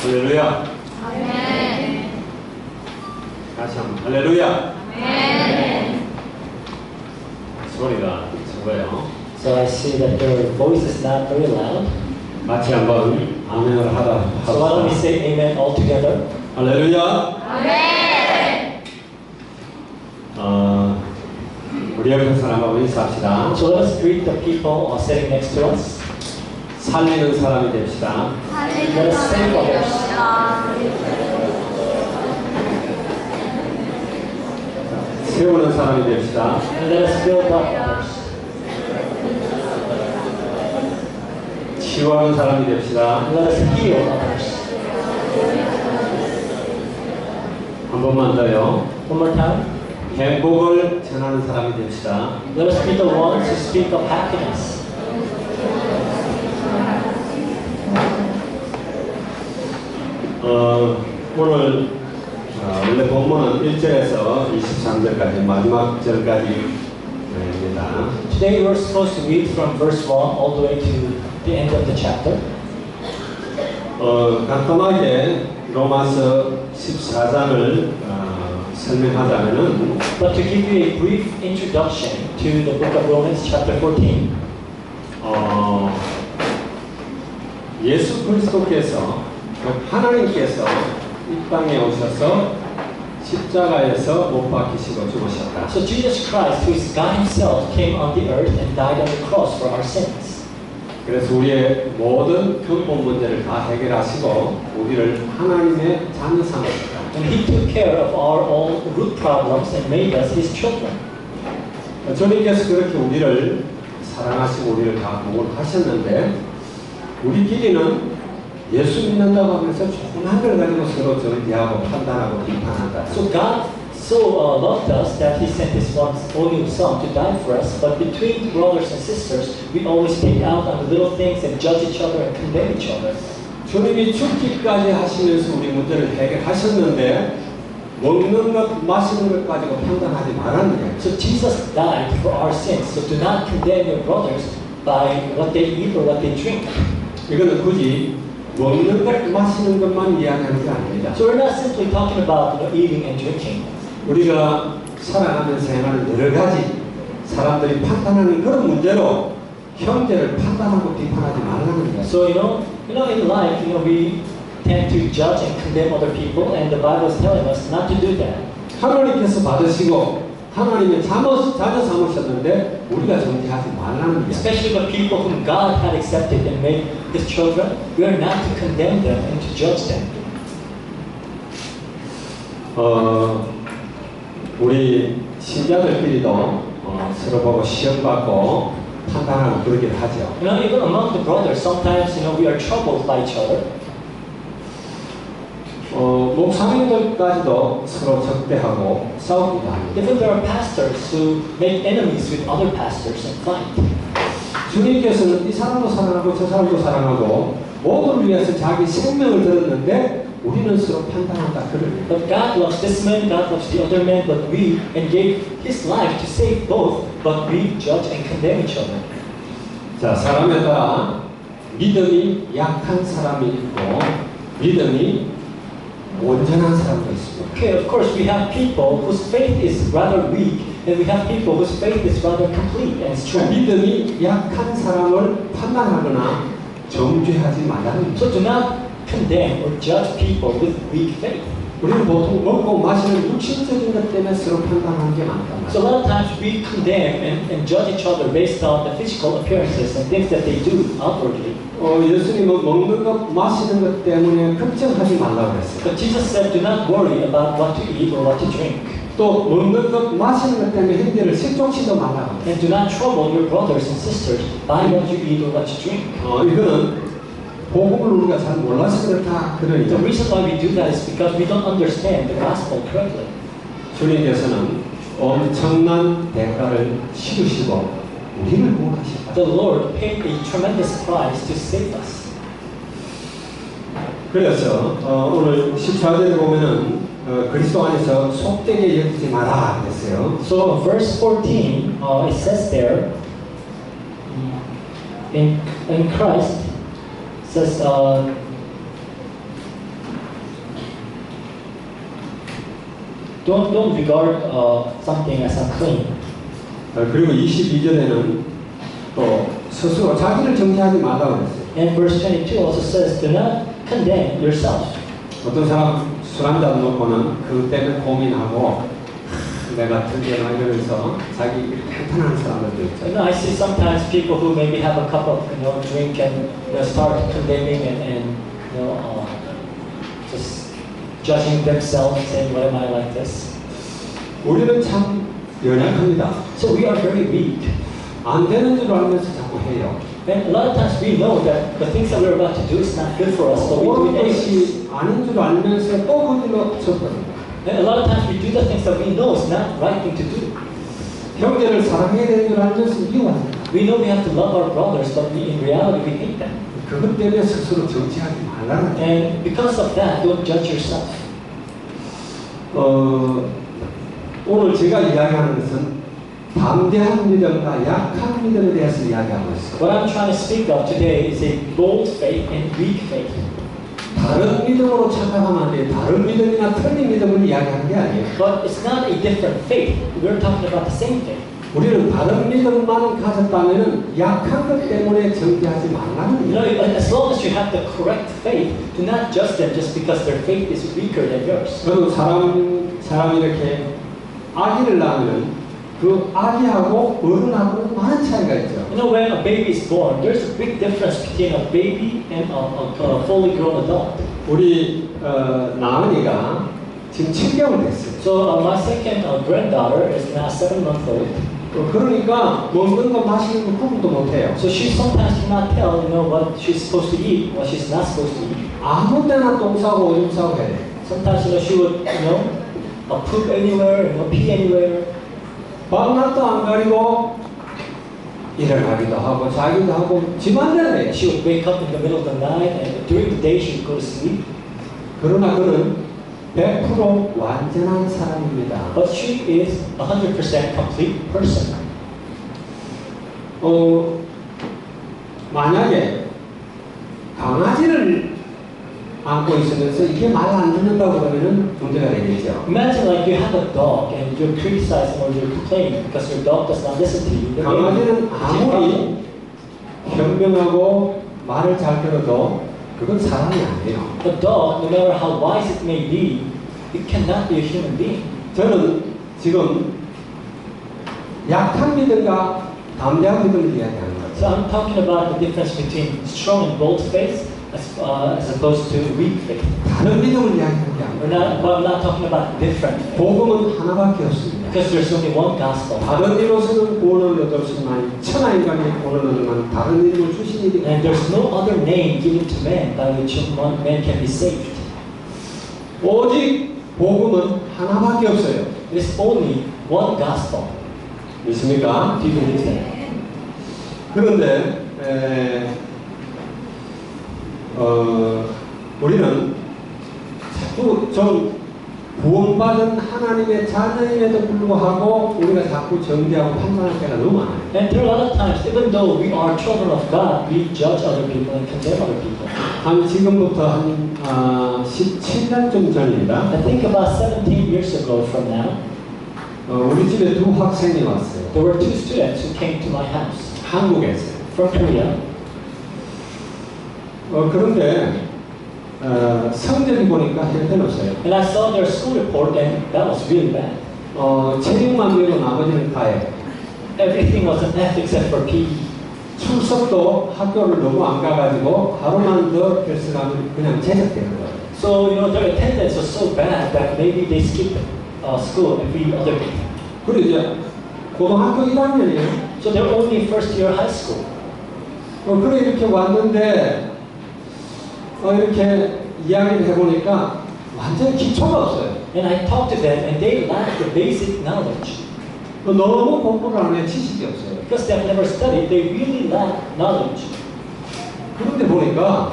할렐루야. 아멘. 다시 한번 할렐루야. 아멘. 소리가 적어요. So I see that your voice is not very loud. 같이 한번 아멘을 하다 So why don't we 합시다. say amen all together? 할렐루야. 아멘. 우리 옆에 사람하고 인사합시다. So let us greet the people sitting next to us. 살리는 사람이 됩시다. 살리는 사람이 되었다. 세우는 사람이 됩시다. And let us build up others. 치유하는 사람이 됩시다. And let us heal others. 한 번만 더요. One more time. 행복을 전하는 사람이 됩시다. Let us be the ones who speak of happiness. 오늘 원래 본문은 1절에서 23절까지 마지막 절까지입니다. Today we're supposed to read from verse 1 all the way to the end of the chapter. 간단하게 로마서 14장을 설명하자면은 But to give you a brief introduction to the book of Romans chapter 14. 예수 그리스도께서 하나님께서 이 땅에 오셔서 십자가에서 못 박히시고 죽으셨다. So Jesus Christ, who is God himself, came on the earth and died on the cross for our sins. 그래서 우리의 모든 근본 문제를 다 해결하시고 우리를 하나님의 자녀 삼으셨다. And he took care of our all root problems and made us his children. 주님께서 그렇게 우리를 사랑하시고 우리를 다 구원하셨는데 우리끼리는 예수 믿는다고 하면서 조그만 걸 가지고 서로 정죄하고 판단하고 비판한다. So God so loved us that he sent his only son to die for us. But between brothers and sisters, we always take out on the little things and judge each other and condemn each other. 주님이 죽기까지 하시면서 우리 문제를 해결하셨는데 먹는 것, 마시는 것 가지고 판단하지 말라는 거예요. So Jesus died for our sins. So do not condemn your brothers by what they eat or what they drink. 이거는 굳이 먹는 것, 마시는 것만 이야기하는 게 아닙니다. So we're not simply talking about eating and drinking. 우리가 살아가면서 행하는 여러 가지 사람들이 판단하는 그런 문제로 형제를 판단하고 비판하지 말라는 거예요. So in life, we tend to judge and condemn other people, and the Bible is telling us not to do that. 하나님께서 받으시고 하나님의 자녀 삼으셨는데 우리가 정죄하지 말라는 거예요. Especially the people whom God had accepted and made his children, we are not to condemn them and to judge them. 우리 신자들끼리도 서로 보고 시험 받고 판단하고 그러긴 하죠. Even among the brothers, sometimes we are troubled by each other. 목사님들까지도 서로 적대하고 싸우기도 합니다. Even there are pastors who make enemies with other pastors and fight. 주님께서는 이 사람도 사랑하고 저 사람도 사랑하고 모두를 위해서 자기 생명을 들었는데 우리는 서로 판단한다 그러네요. But God loves this man, God loves the other man, but we and gave his life to save both, but we judge and condemn each other. 자, 사람에 따라 믿음이 약한 사람이 있고 믿음이 온전한 사람도 있습니다. Okay, of course we have people whose faith is rather weak, and we have people whose faith is rather complete and strong. 믿음이 약한 사람을 판단하거나 정죄하지 말라는 거죠. So do not condemn or judge people with weak faith. 우리는 보통 먹고 마시는 육신적인 것 때문에 서로 판단하는 게 많단 So a 말이에요. lot of times we condemn and judge each other based on the physical appearances and things that they do outwardly. 예수님은 먹는 것, 마시는 것 때문에 걱정하지 말라고 그랬어요. But Jesus said, do not worry about what to eat or what to drink. 또 먹는 것, 마시는 것 때문에 형제를 실족시도 말라고 그랬어요. And do not trouble your brothers and sisters by what you eat or what you drink. 이거는 복음을 우리가 잘 몰라서 그렇다 그런 The 이죠. reason why we do that is because we don't understand the gospel correctly. 주님께서는 엄청난 대가를 치르시고 우리를 구원하셨다. The Lord paid a tremendous price to save us. 그래서 오늘 14절에 보면은 그리스도 안에서 속되게 여기지 마라 그랬어요. So verse 14, it says there, in Christ, says, Don't regard something as unclean. 그리고 22절에는 또 스스로 자기를 정죄하지 말라고 그랬어요. And verse 22 also says, do not condemn yourself. 어떤 사람 술 한잔 놓고는 그 때문에 고민하고 내가 드디어 막 이러면서 자기 한탄하는 사람들도 있죠. I see sometimes people who maybe have a cup of drink and start condemning and just judging themselves, saying, "Why am I like this?" 우리는 참 연약합니다. So we are very weak, 안 되는 줄 알면서 자꾸 해요. and a lot of times we know that the things that we're about to do is not good for us, but we do 옳은 it anyways. 것이 아닌 줄 알면서 또 거기로 접근합니다. And a lot of times we do the things that we know is not right thing to do. 형제를 사랑해야 되는 줄 알면서 미워합니다. We know we have to love our brothers, but in reality we hate them. 그것 때문에 스스로 정지하지 말라는 거예요. And because of that, don't judge yourself. 오늘 제가 이야기하는 것은 담대한 믿음과 약한 믿음에 대해서 이야기하고 있어요. What I'm trying to speak of today is a bold faith and weak faith. 다른 믿음으로 착각하면 안 돼요. 다른 믿음이나 틀린 믿음을 이야기하는 게 아니에요. But it's not a different faith. We're talking about the same faith. 우리는 다른 믿음만 가졌다면 약한 것 때문에 정죄하지 말라는 You know, 거예요. as long as you have the correct faith, do not judge them just because their faith is weaker than yours. 그리고 사람이 이렇게 아기를 낳으면 그 아기하고 어른하고 많은 차이가 있죠. You know, when a baby is born, there's a big difference between a baby and a fully grown adult. 우리 나은이가 지금 7개월 됐어요. So my second granddaughter is now 7 months old. 그러니까 먹는 거 마시는 거 구분도 못해요. So she sometimes cannot tell, what she's supposed to eat, what she's not supposed to eat. 아무 때나 똥 싸고 오줌 싸고 해야 돼. Sometimes, she would, poop anywhere, pee anywhere. 밤낮도 안 가리고 일어나기도 하고 자기도 하고 집안대로 해요. She would wake up in the middle of the night, and during the day she would go to sleep. 그러나 그는 100% 완전한 사람입니다. But she is 100% complete person. 만약에 강아지를 안고 있으면서 이게 말 안 듣는다고 그러면 문제가 되겠죠. Imagine like you have a dog and you're criticizing or you're complaining because your dog does not listen to you. 강아지는 아무리 현명하고 말을 잘 들어도 그건 사람이 아니에요. A dog, no matter how wise it may be, it cannot be a human being. 저는 지금 약한 믿음과 담대한 믿음을 이야기하는 거예요. So I'm talking about the difference between strong and bold faith as opposed to weak faith. 다른 믿음을 이야기하는 게 아니에요. I'm not talking about different faith. 복음은 하나밖에 없습니다. Because there's only one gospel. 다른 이로서는 구원을 얻을 수만이 천하인간의 구원을 얻을 만 다른 이름을 주신 일이 And there's no other name given to man by which one man can be saved. 오직 복음은 하나밖에 없어요. There's only one gospel. 믿습니까? Do you believe that? 그런데 우리는 자꾸 좀 구원받은 하나님의 자녀임에도 불구하고 우리가 자꾸 정죄하고 판단할 때가 너무 많아요. And there are a lot of times, even though we are children of God, we judge other people and condemn other people. 한 지금부터 한 17년쯤 전입니다. I think about 17 years ago from now, 우리 집에 두 학생이 왔어요. there were two students who came to my house 한국에서요. from Korea. 그런데 성적이 보니까 형편없어요. And I saw their school report and that was really bad. 체육만 외고 나머지는 다예요. Everything was an F except for PE. 출석도 학교를 너무 안 가가지고 하루만 더 결석하면 그냥 제적되는 거예요. So, their attendance was so bad that maybe they skipped school every other day. 그리고 이제 고등학교 1학년이에요. So they're only first year high school. 그래 이렇게 왔는데 이렇게 이야기를 해보니까 완전 기초가 없어요. And I talked to them and they lack the basic knowledge. 너무 공부를 안 해 지식이 없어요. Because they've never studied, they really lack knowledge. 그런데 보니까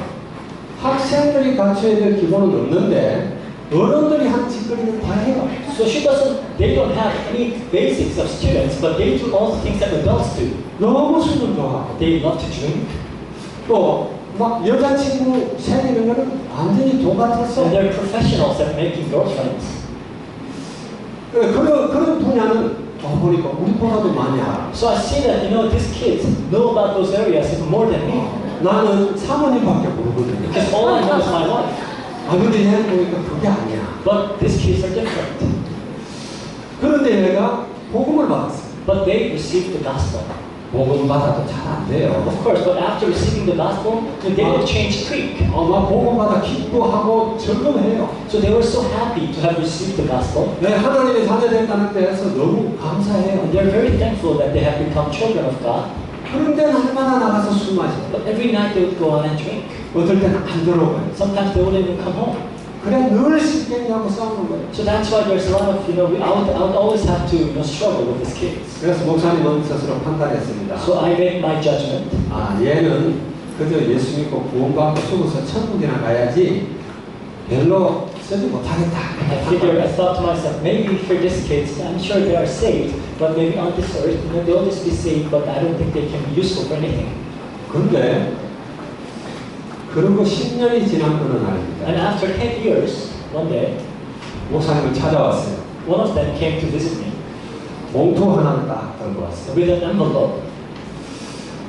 학생들이 갖춰야 될 기본은 없는데 어른들이 한 짓거리는 다 해요. So they don't have any basics of students, but they do all the things that adults do. 너무 술을 좋아하고 They love to drink, 또 막 여자친구 사귀는 거는 완전히 도 같았어. and they're professionals at making girlfriends. 그런 분야는 보니까 우리보다도 많이 알아. So I see that, these kids know about those areas even more than me. 나는 사모님밖에 모르거든요. Because all I know is my wife. 근데 얘는 보니까 그게 아니야. But these kids are different. 그런데 얘가 복음을 받았어. But they received the gospel. 복음 받아도 잘 안 돼요. Of course, but after receiving the gospel, they will change creek. 막 복음 받아 기뻐하고 즐거워해요. So they were so happy to have received the gospel. 네, 하나님의 자녀 됐다는 데에서 너무 And 감사해요. they're very thankful that they have become children of God. 그런데 날마다 나가서 술 마셔. But every night they would go out and drink. 어떨 때는 안 들어오고요. Sometimes they wouldn't even come home. 그래 늘 쉽겠냐고 싸우는 거예요. So that's why there's a lot of, I would always have to struggle with these kids. 그래서 목사님은 스스로 판단했습니다. So I made my judgment. 얘는 그저 예수 믿고 구원받고 죽어서 천국이나 가야지 별로 쓰지 못하겠다. I thought to myself, maybe for these kids, I'm sure they are saved, but maybe on this earth, they'll just be saved, but I don't think they can be useful for anything. 그런데 그러고 10년이 지난 어느 날입니다. And after 10 years, one day, 목사님을 찾아왔어요. one of them came to visit me 봉투 하나를 딱 들고 왔어요. with an envelope.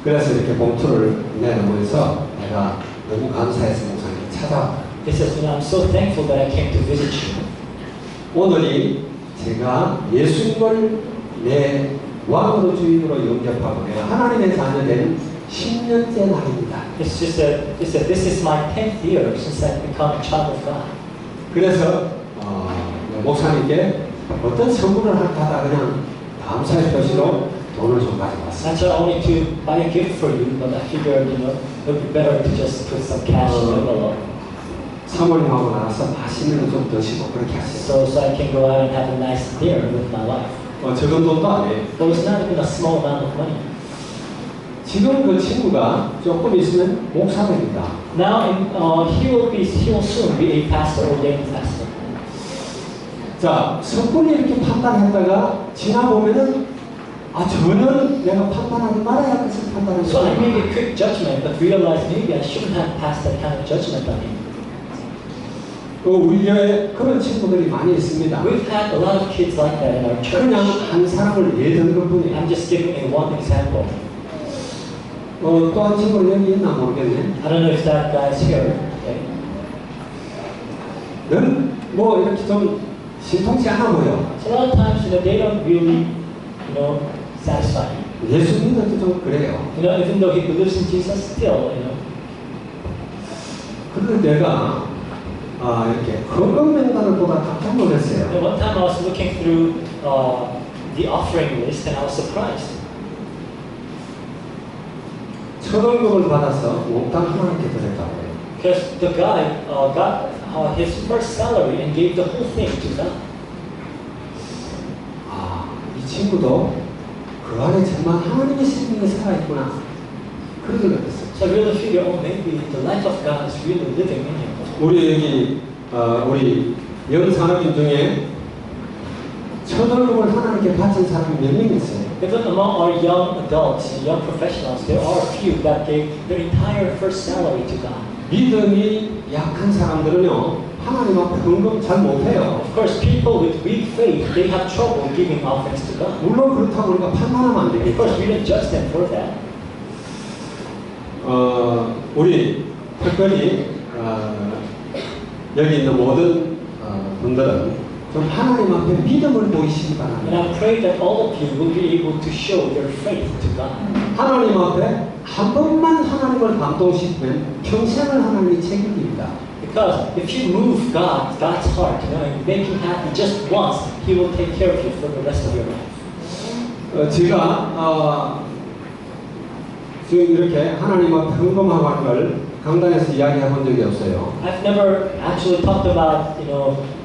그래서 이렇게 봉투를 내놓으면서 내가 너무 감사해서 목사님을 찾아왔다. He says, I'm so thankful that I came to visit you. 오늘이 제가 예수님을 내 왕으로 주인으로 영접하고 내가 하나님의 자녀 된 10년째 날입니다. It's just that this is my 10th year since I've become a child of God. 그래서 목사님께 어떤 선물을 할까 하다 그냥 감사의 표시로 돈을 좀 가져왔어요. I tried only to buy a gift for you, but I figured, it would be better to just put some cash in the envelope. 사모님하고 나와서 맛있는 거 좀 드시고 그렇게 하세요. So I can go out and have a nice dinner with my wife. 적은 돈도 아니에요. But it's not even a small amount of money. 지금 그 친구가 조금 있으면 목사 됩니다. Now, he will soon be a pastor, ordained pastor. 자, 성분이 이렇게 판단했다가 지나보면은 전혀 내가 판단하지 말아야 할 것을 판단했어요. So I made a quick judgment, but realized maybe I shouldn't have passed that kind of judgment on him. 우리 교회에 그런 친구들이 많이 있습니다. We've had a lot of kids like that in our church. 그냥 한 사람을 예를 든 것뿐이에요. I'm just giving a one example. 또 한 친구는 여기 있나 모르겠네. I don't know if that guy's here. Okay. 넌 뭐 이렇게 좀 신통치 않아 보여. So a lot of times, they don't really, satisfy him. 예수 믿는 좀 그래요. Even though he believes in Jesus, still, 그런데 내가 이렇게 헌금 명단을 보다 깜짝 놀랐어요. And one time I was looking through the offering list and I was surprised. 첫 월급을 받아서 몽땅 하나님께 드렸다고 해요. Because the guy got his first salary and gave the whole thing to God. 이 친구도 그 안에 정말 하나님의 생명이 살아있구나. 그런 생각을 했어요. So I really figure, maybe the life of God is really living in him. 우리 여기 우리 영산업인 중에 첫 월급을 하나님께 바친 사람이 몇 명 있어요. Even among our young adults, young professionals, there are a few that gave their entire first salary to God. 믿음이 약한 사람들은요 하나님 앞에 헌금 잘 못해요. Of course, people with weak faith, they have trouble giving offerings to God. 물론 그렇다고 우리가 판단하면 안 Of 되겠죠. course, we don't judge them for that. 우리 특별히 여기 있는 모든 분들은 좀 하나님 앞에 믿음을 보이시기 And 바랍니다. I pray that all of you will be able to show your faith to God. 하나님 앞에 한 번만 하나님을 감동시키면 평생을 하나님이 책임집니다. Because if you move God's heart, and make Him happy just once, He will take care of you for the rest of your life. 제가 지금 이렇게 하나님 앞에 헌금하고 하는 걸 강단에서 이야기해 본 적이 없어요. I've never actually talked about,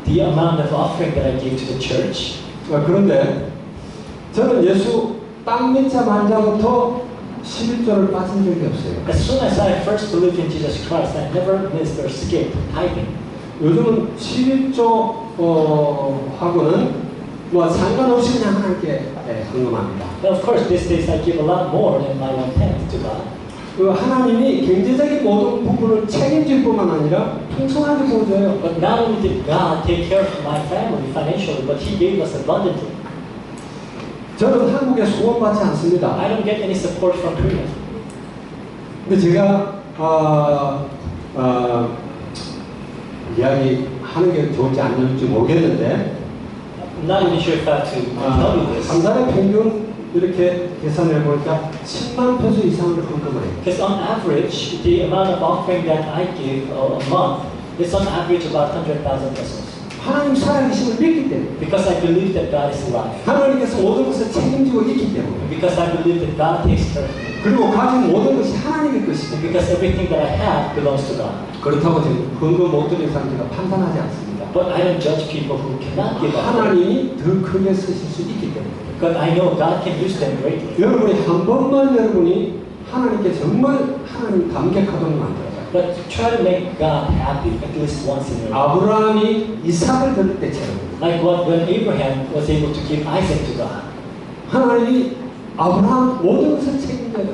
the amount of offering that I gave to the church. 그런데 저는 예수 딱 믿자마자부터 11조를 빠진 적이 없어요. As soon as I first believed in Jesus Christ, I never missed or skipped tithing. 요즘은 11조 하고는 뭐 상관없이 그냥 하나님께 헌금합니다. But of course, these days I give a lot more than my 1/10 to God. 그 하나님이 경제적인 모든 부분을 책임질 뿐만 아니라 풍성하게 보여줘요. But not only did God take care of my family financially, but He gave us abundantly. 저는 한국에 수원받지 않습니다. I don't get any support from Korea. 근데 제가 이야기하는 게 좋을지 안 좋을지 모르겠는데 I'm not even sure if I have to tell you this. 한 달에 평균 이렇게 계산해 보니까 10만 페소 이상을 헌금을 해요. Because on average, the amount of offering that I give a month is on average about 100,000 pesos. 하나님 살아계심을 믿기 때문에, Because I believe that God is alive. 하나님께서 모든 것을 책임지고 있기 때문에, Because I believe that God takes care of me. 그리고 가진 모든 것이 하나님의 것이고, Because everything that I have belongs to God. 그렇다고 저는 헌금 못 드리는 사람들과 판단하지 않습니다. But I don't judge people who cannot give up. 하나님이 더 크게 쓰실 수 있기 때문에. But I know God can use them greatly. 여러분이 한 번만 여러분이 하나님께 정말 하나님 감격하도록 만들어요. But try to make God happy at least once in your life. 아브라함이 이삭을 드릴 때처럼 Like when Abraham was able to give Isaac to God. 하나님이 아브라함 모든 것을 책임져요.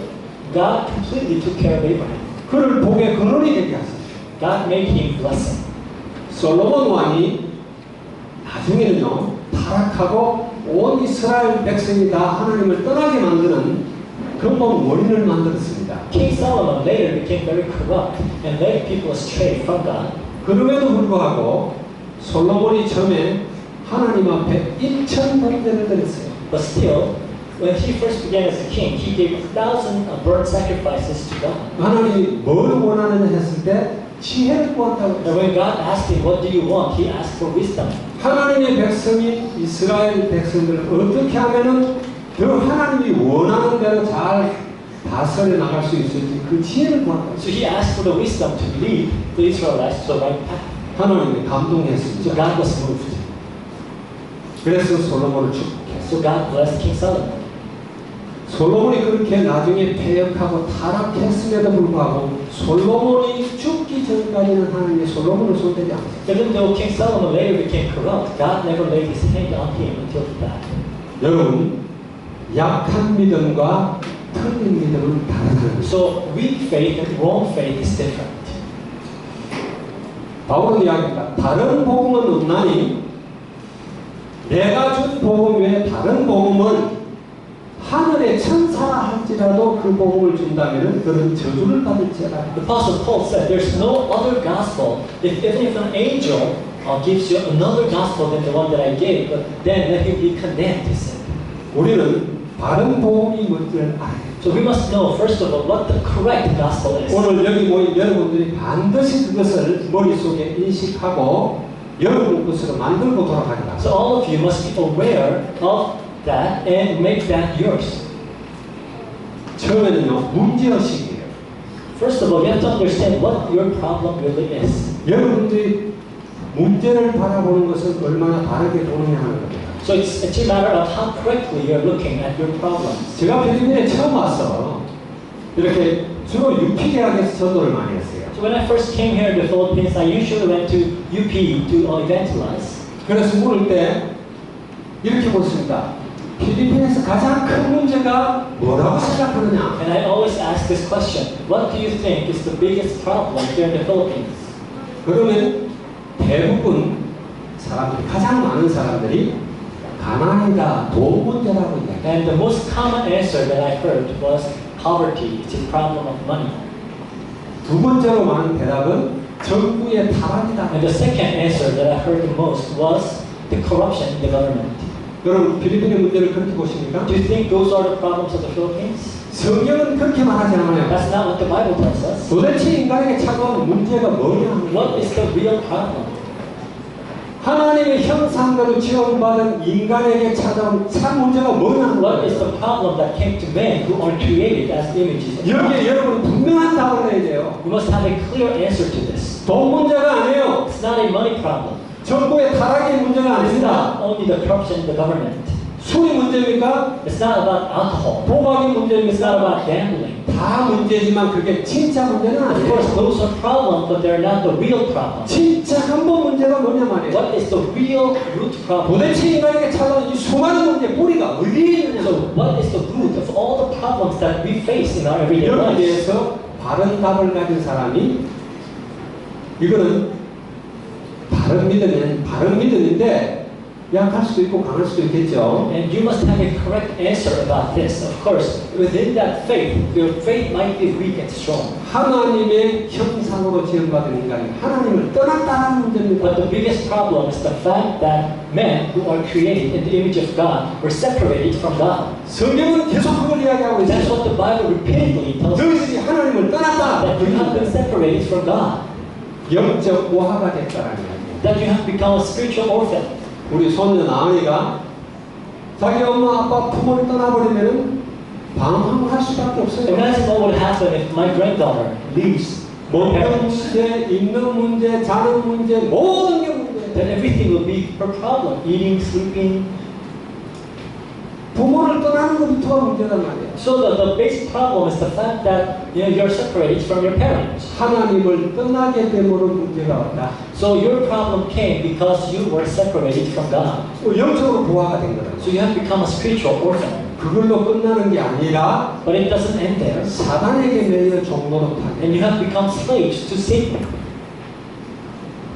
God completely took care of Abraham. 그를 복의 근원이 되게 하셨어요. God made him blessing. 솔로몬 왕이 나중에는요 타락하고 온 이스라엘 백성이 다 하나님을 떠나게 만드는 근본 원인을 만들었습니다. King Solomon later became very corrupt and led people astray from God. 그럼에도 불구하고 솔로몬이 처음에 하나님 앞에 1,000 번제를 드렸어요. But still, when he first began as a king, he gave 1,000 burnt sacrifices to God. 하나님이 뭘 원하느냐 했을 때 지혜를 구한다고 And 했어요. when God asked him, what do you want? He asked for wisdom. 하나님의 백성인 이스라엘 백성들을 어떻게 하면은 더 하나님이 원하는 대로 잘 다스려 나갈 수 있을지 그 지혜를 구한다. So he asked for the wisdom to lead the Israelites to the right path. 하나님이 So 감동했습니다. God was moved. 그래서 솔로몬을 축복했어요. So God blessed King Solomon. 솔로몬이 그렇게 나중에 패역하고 타락했음에도 불구하고 솔로몬이 죽기 전까지는 하나님이 솔로몬을 손대지 않았어요. Even though King Solomon later became corrupt, God never laid his hand on him until he died. 여러분, 약한 믿음과 틀린 믿음은 다르다는 거죠. So weak faith and wrong faith is different. 바울은 이야기합니다. 다른 복음은 없나니 내가 준 복음 외에 다른 복음은 하늘의 천사라 할지라도 그 복음을 준다면 그는 저주를 받을지어다. The Apostle Paul said, "There's no other gospel. Even if an angel gives you another gospel than the one that I gave, but then let him be condemned." He said. 우리는 바른 복음이 뭔지를 알아야 돼요. So we must know first of all what the correct gospel is. 오늘 여기 모인 여러분들이 반드시 그것을 머릿속에 인식하고 여러분 것으로 만들고 돌아가야 합니다. So all of you must be aware of that and make that yours. 처음에는요, 문제의식이에요. First of all, you have to understand what your problem really is. 여러분들이 문제를 바라보는 것은 얼마나 바르게 보느냐 하는 겁니다. So it's a matter of how correctly you're looking at your problems. 제가 필리핀에 처음 와서 이렇게 주로 UP 대학에서 전도를 많이 했어요. So when I first came here in the Philippines, I usually went to UP to evangelize. 그래서 물을 때 이렇게 묻습니다. 필리핀에서 가장 큰 문제가 뭐라고 생각하느냐? And I always ask this question: what do you think is the biggest problem here in the Philippines? 그러면 대부분 사람들이, 가장 많은 사람들이 가난이다, 돈 문제라고 이야기해요. And the most common answer that I heard was poverty. It's a problem of money. 두 번째로 많은 대답은 정부의 타락이다. And the second answer that I heard the most was the corruption in the government. 여러분 필리핀의 문제를 그렇게 보십니까? Do you think those are the problems of the Philippines? 성경은 그렇게 말하지 않아요. That's not what the Bible tells us. 도대체 인간에게 찾아온 문제가 뭐냐? What is the real problem? 하나님의 형상대로 지원받은 인간에게 찾아온 참 문제가 뭐냐? What is the problem that came to men who are created as images of God? 여기에 여러분이 분명한 답을 내야 돼요. We must have a clear answer to this. 돈 문제가 아니에요. It's not a money problem. 정부의 타락의 문제가 It's 아닙니다. not only the corruption in the government. 술이 문제입니까? It's not about alcohol. 도박이 It's not 문제입니까? about gambling. 다 문제지만 그게 진짜 문제는 Of 아니에요. course, those are problems, but they're not the real problem. 진짜 근본 문제가 뭐냐 말이에요. What is the real root problem? 도대체 인간에게 찾아온 이 수많은 문제 뿌리가 어디에 있느냐? So, what is the root of all the problems problems that we face in our everyday 여기에 lives. 대해서 바른 답을 가진 사람이 이거는 바른 믿음인데 약할 수도 있고 강할 수도 있겠죠. And you must have a correct answer about this. Of course, within that faith, your faith might be weak and strong. 하나님의 형상으로 지음받은 인간이 하나님을 떠났다는 문제입니다. But the biggest problem is the fact that men who are created in the image of God were separated from God. 성경은 계속 그걸 이야기하고 That's 있어요. what the Bible repeatedly tells us. 너희들이 하나님을 떠났다. That you have been separated from God. 영적 모하가 됐다라는 이야기예요. That you have become a spiritual orphan. 우리 손녀 나은이가 자기 엄마 아빠 부모를 떠나버리면 방황할 수밖에 없어요. Imagine what would happen if my granddaughter leaves her 먹는 parents. 문제, 입는 문제, 자는 문제, 모든 게 문제. Then everything will be her problem. Eating, sleeping. 부모를 떠나는 것부터가 문제란 말이에요. So the basic problem is the fact that you're separated from your parents. 하나님을 떠나게 됨으로 문제가 왔다. So your problem came because you were separated from God. 영적으로 부하가 된 거다. So you have become a spiritual orphan. 그걸로 끝나는 게 아니라 But it doesn't end there. 사단에게 매여 종노릇 하게. And you have become slaves to Satan.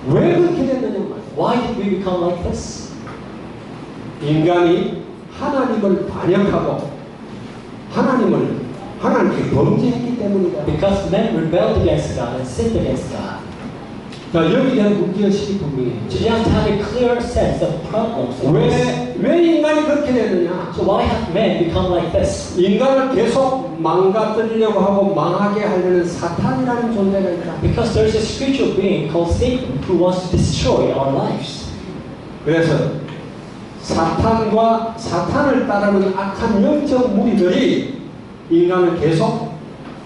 왜 그렇게 됐느냐 말이에요. Why did we become like this? 인간이 하나님을 반역하고 하나님께 범죄했기 때문이다. Because men rebelled against God and sinned against God. 자, 여기에 대한 문제의식이 분명해요. So you have to have a clear sense of problems. in this. 왜 인간이 그렇게 됐느냐? So why have men become like this? 인간을 계속 망가뜨리려고 하고 망하게 하려는 사탄이라는 존재가 있다. Because there's a spiritual being called Satan who wants to destroy our lives. 그래서 사탄을 따르는 악한 영적 무리들이 인간을 계속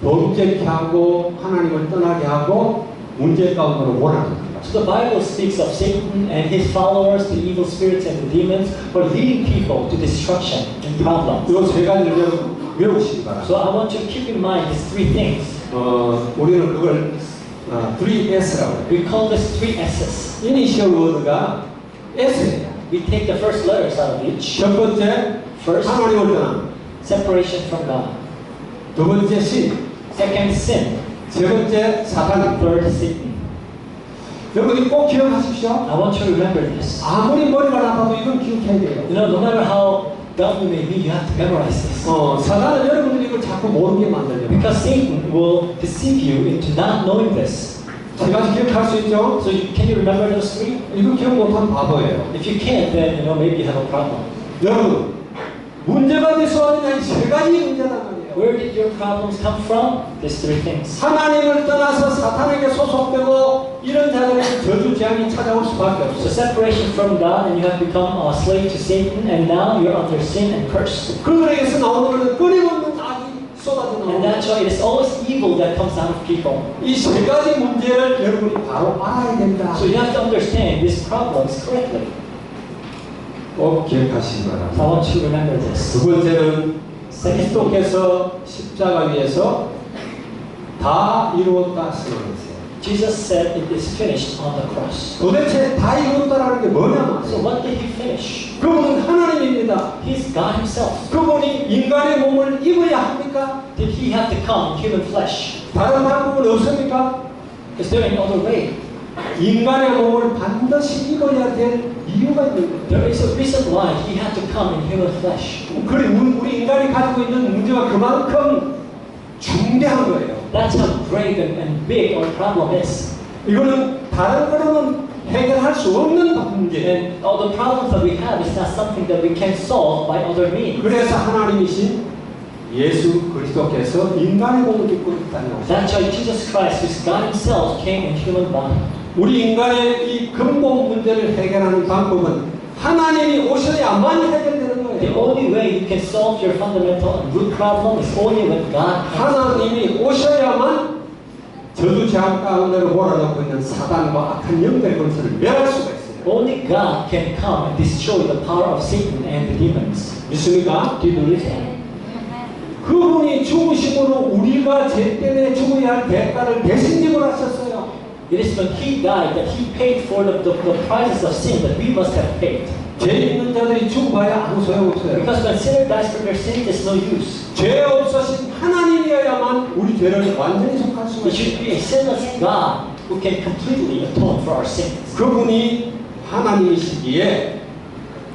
범죄케 하고 하나님을 떠나게 하고 문제 가운데로 몰아넣는 거다. So the Bible speaks of Satan and his followers, the evil spirits and the demons, who are leading people to destruction and problems. 이 세 가지를 외우시기 바랍니다. So I want you to keep in mind these three things. 우리는 그걸 3S라고 해요. We call this three S's. 이니셜 워드가 S예요. We take the first letters out of each. 첫 번째, First, 하나님을 떠나. separation from God. 두 번째, 신. Second, sin. 세 번째, 사탄. Third, Satan. 여러분이 꼭 기억하십시오. I want you to remember this. 아무리 머리가 나빠도 이건 기억해야 돼요. No matter how dumb you may be, you have to memorize this. 사단은 여러분들이 이걸 자꾸 모르게 만들려고. Because Satan will deceive you into not knowing this. 세 가지 기억할 수 있죠? So can you remember those three? 이거 기억 못하면 바보예요. If you can't, then maybe you have a problem. 여러분, 문제가 어디서 왔느냐? 이 세 가지 문제란 말이에요. Where did your problems come from? These three things. 하나님을 떠나서 사탄에게 소속되고 이런 자들에게 저주 재앙이 찾아올 수밖에 So 없어요. separation from God, and you have become a slave to Satan, and now you're under sin and curse. 그들에게서 나오는 것은 끊임없는 악이 쏟아져 And 나옵니다. that's why it is always evil that comes out of people. 이 세 가지 문제를 여러분이 바로 알아야 된다. So you have to understand these problems correctly. 꼭 기억하시기 바랍니다. So I want you to remember this. 두 번째는 그리스도께서 십자가 위에서 다 이루었다 선언했어요. Jesus said it is finished on the cross. 도대체 다 이루었다라는 게 뭐냐 So 말이에요. what did he finish? 그분은 하나님입니다. He's God himself. 그분이 인간의 몸을 입어야 합니까? Did he have to come in human flesh? 다른 방법은 없습니까? Is there any other way? 인간의 몸을 반드시 입어야 될 이유가 있는 거예요. There is a reason why he had to come in human flesh. 그래, 우리 인간이 가지고 있는 문제가 그만큼 중대한 거예요. That's how grave and big our problem is. 이거는 다른 거로는 해결할 수 없는 문제예요. And all the problems that we have is not something that we can solve by other means. 그래서 하나님이신 예수 그리스도께서 인간의 몸을 입고 있다는 거죠. That's why Jesus Christ, who's God himself, came in human body. 우리 인간의 이 근본 문제를 해결하는 방법은 하나님이 오셔야만 해결되는 The 거예요. only way you can solve your fundamental and root problem is only when God comes. 하나님이 오셔야만 저주 재앙 가운데로 몰아넣고 있는 사단과 악한 영들의 권세를 멸할 수가 있어요. Only God can come and destroy the power of Satan and the demons. 믿습니까? Do you believe that? 그분이 죽으심으로 우리가 죄 때문에 죽어야 할 대가를 대신 지불하셨어요. It is when he died that he paid for the prices of sin that we must have paid. 죄 있는 자들이 죽어봐야 아무 소용없어요. Because when sinner dies for their sin, there's no use. 죄 없으신 하나님이어야만 우리 죄를 완전히 속할 수가 It should 있어요. be a sinless God who can completely atone for our sins. 그분이 하나님이시기에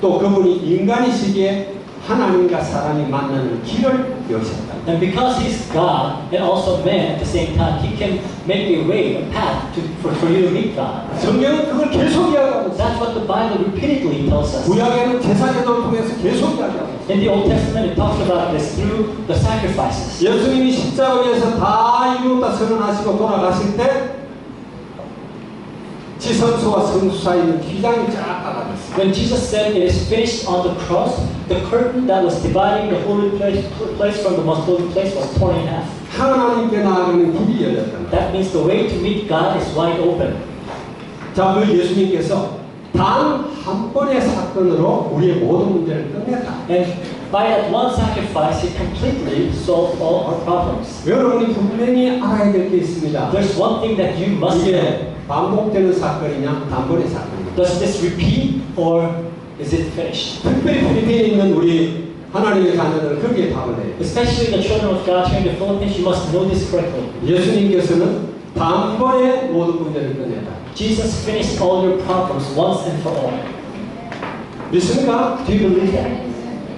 또 그분이 인간이시기에 하나님과 사람이 만나는 길을 여셨다. And because He's God and also man at the same time, He can make a way, a path for you to meet God. 성경은 그걸 계속 이야기하고 있어요. That's what the Bible repeatedly tells us. 구약에는 제사제도를 통해서 계속 이야기하고 있어요. In the Old Testament, it talks about this through the sacrifices. 예수님이 십자가에서 다 이루었다 선언하시고 돌아가실 때 지성소와 성수 사이에 있는 휘장이 쫙 깔아졌어요. When Jesus said it is finished on the cross, the curtain that was dividing the holy place from the most holy place was torn in half. 하나님께 나아가는 길이 열렸다. That means the way to meet God is wide open. 자, 그 예수님께서 단 한 번의 사건으로 우리의 모든 문제를 끝냈다. And by that one sacrifice, He completely solved all our problems. 여러분이 분명히 알아야 될 게 있습니다. There's one thing that you must know. 이게 반복되는 사건이냐 단번의 사건이냐. Does this repeat or is it finished? 특별히 필리핀에 있는 우리 하나님의 자녀들은 거기에 답을 해요. Especially the children of God here in the Philippines, you must know this correctly. 예수님께서는 단번에 모든 문제를 끝냈다. Jesus finished all your problems once and for all. 믿습니까? Do you believe that?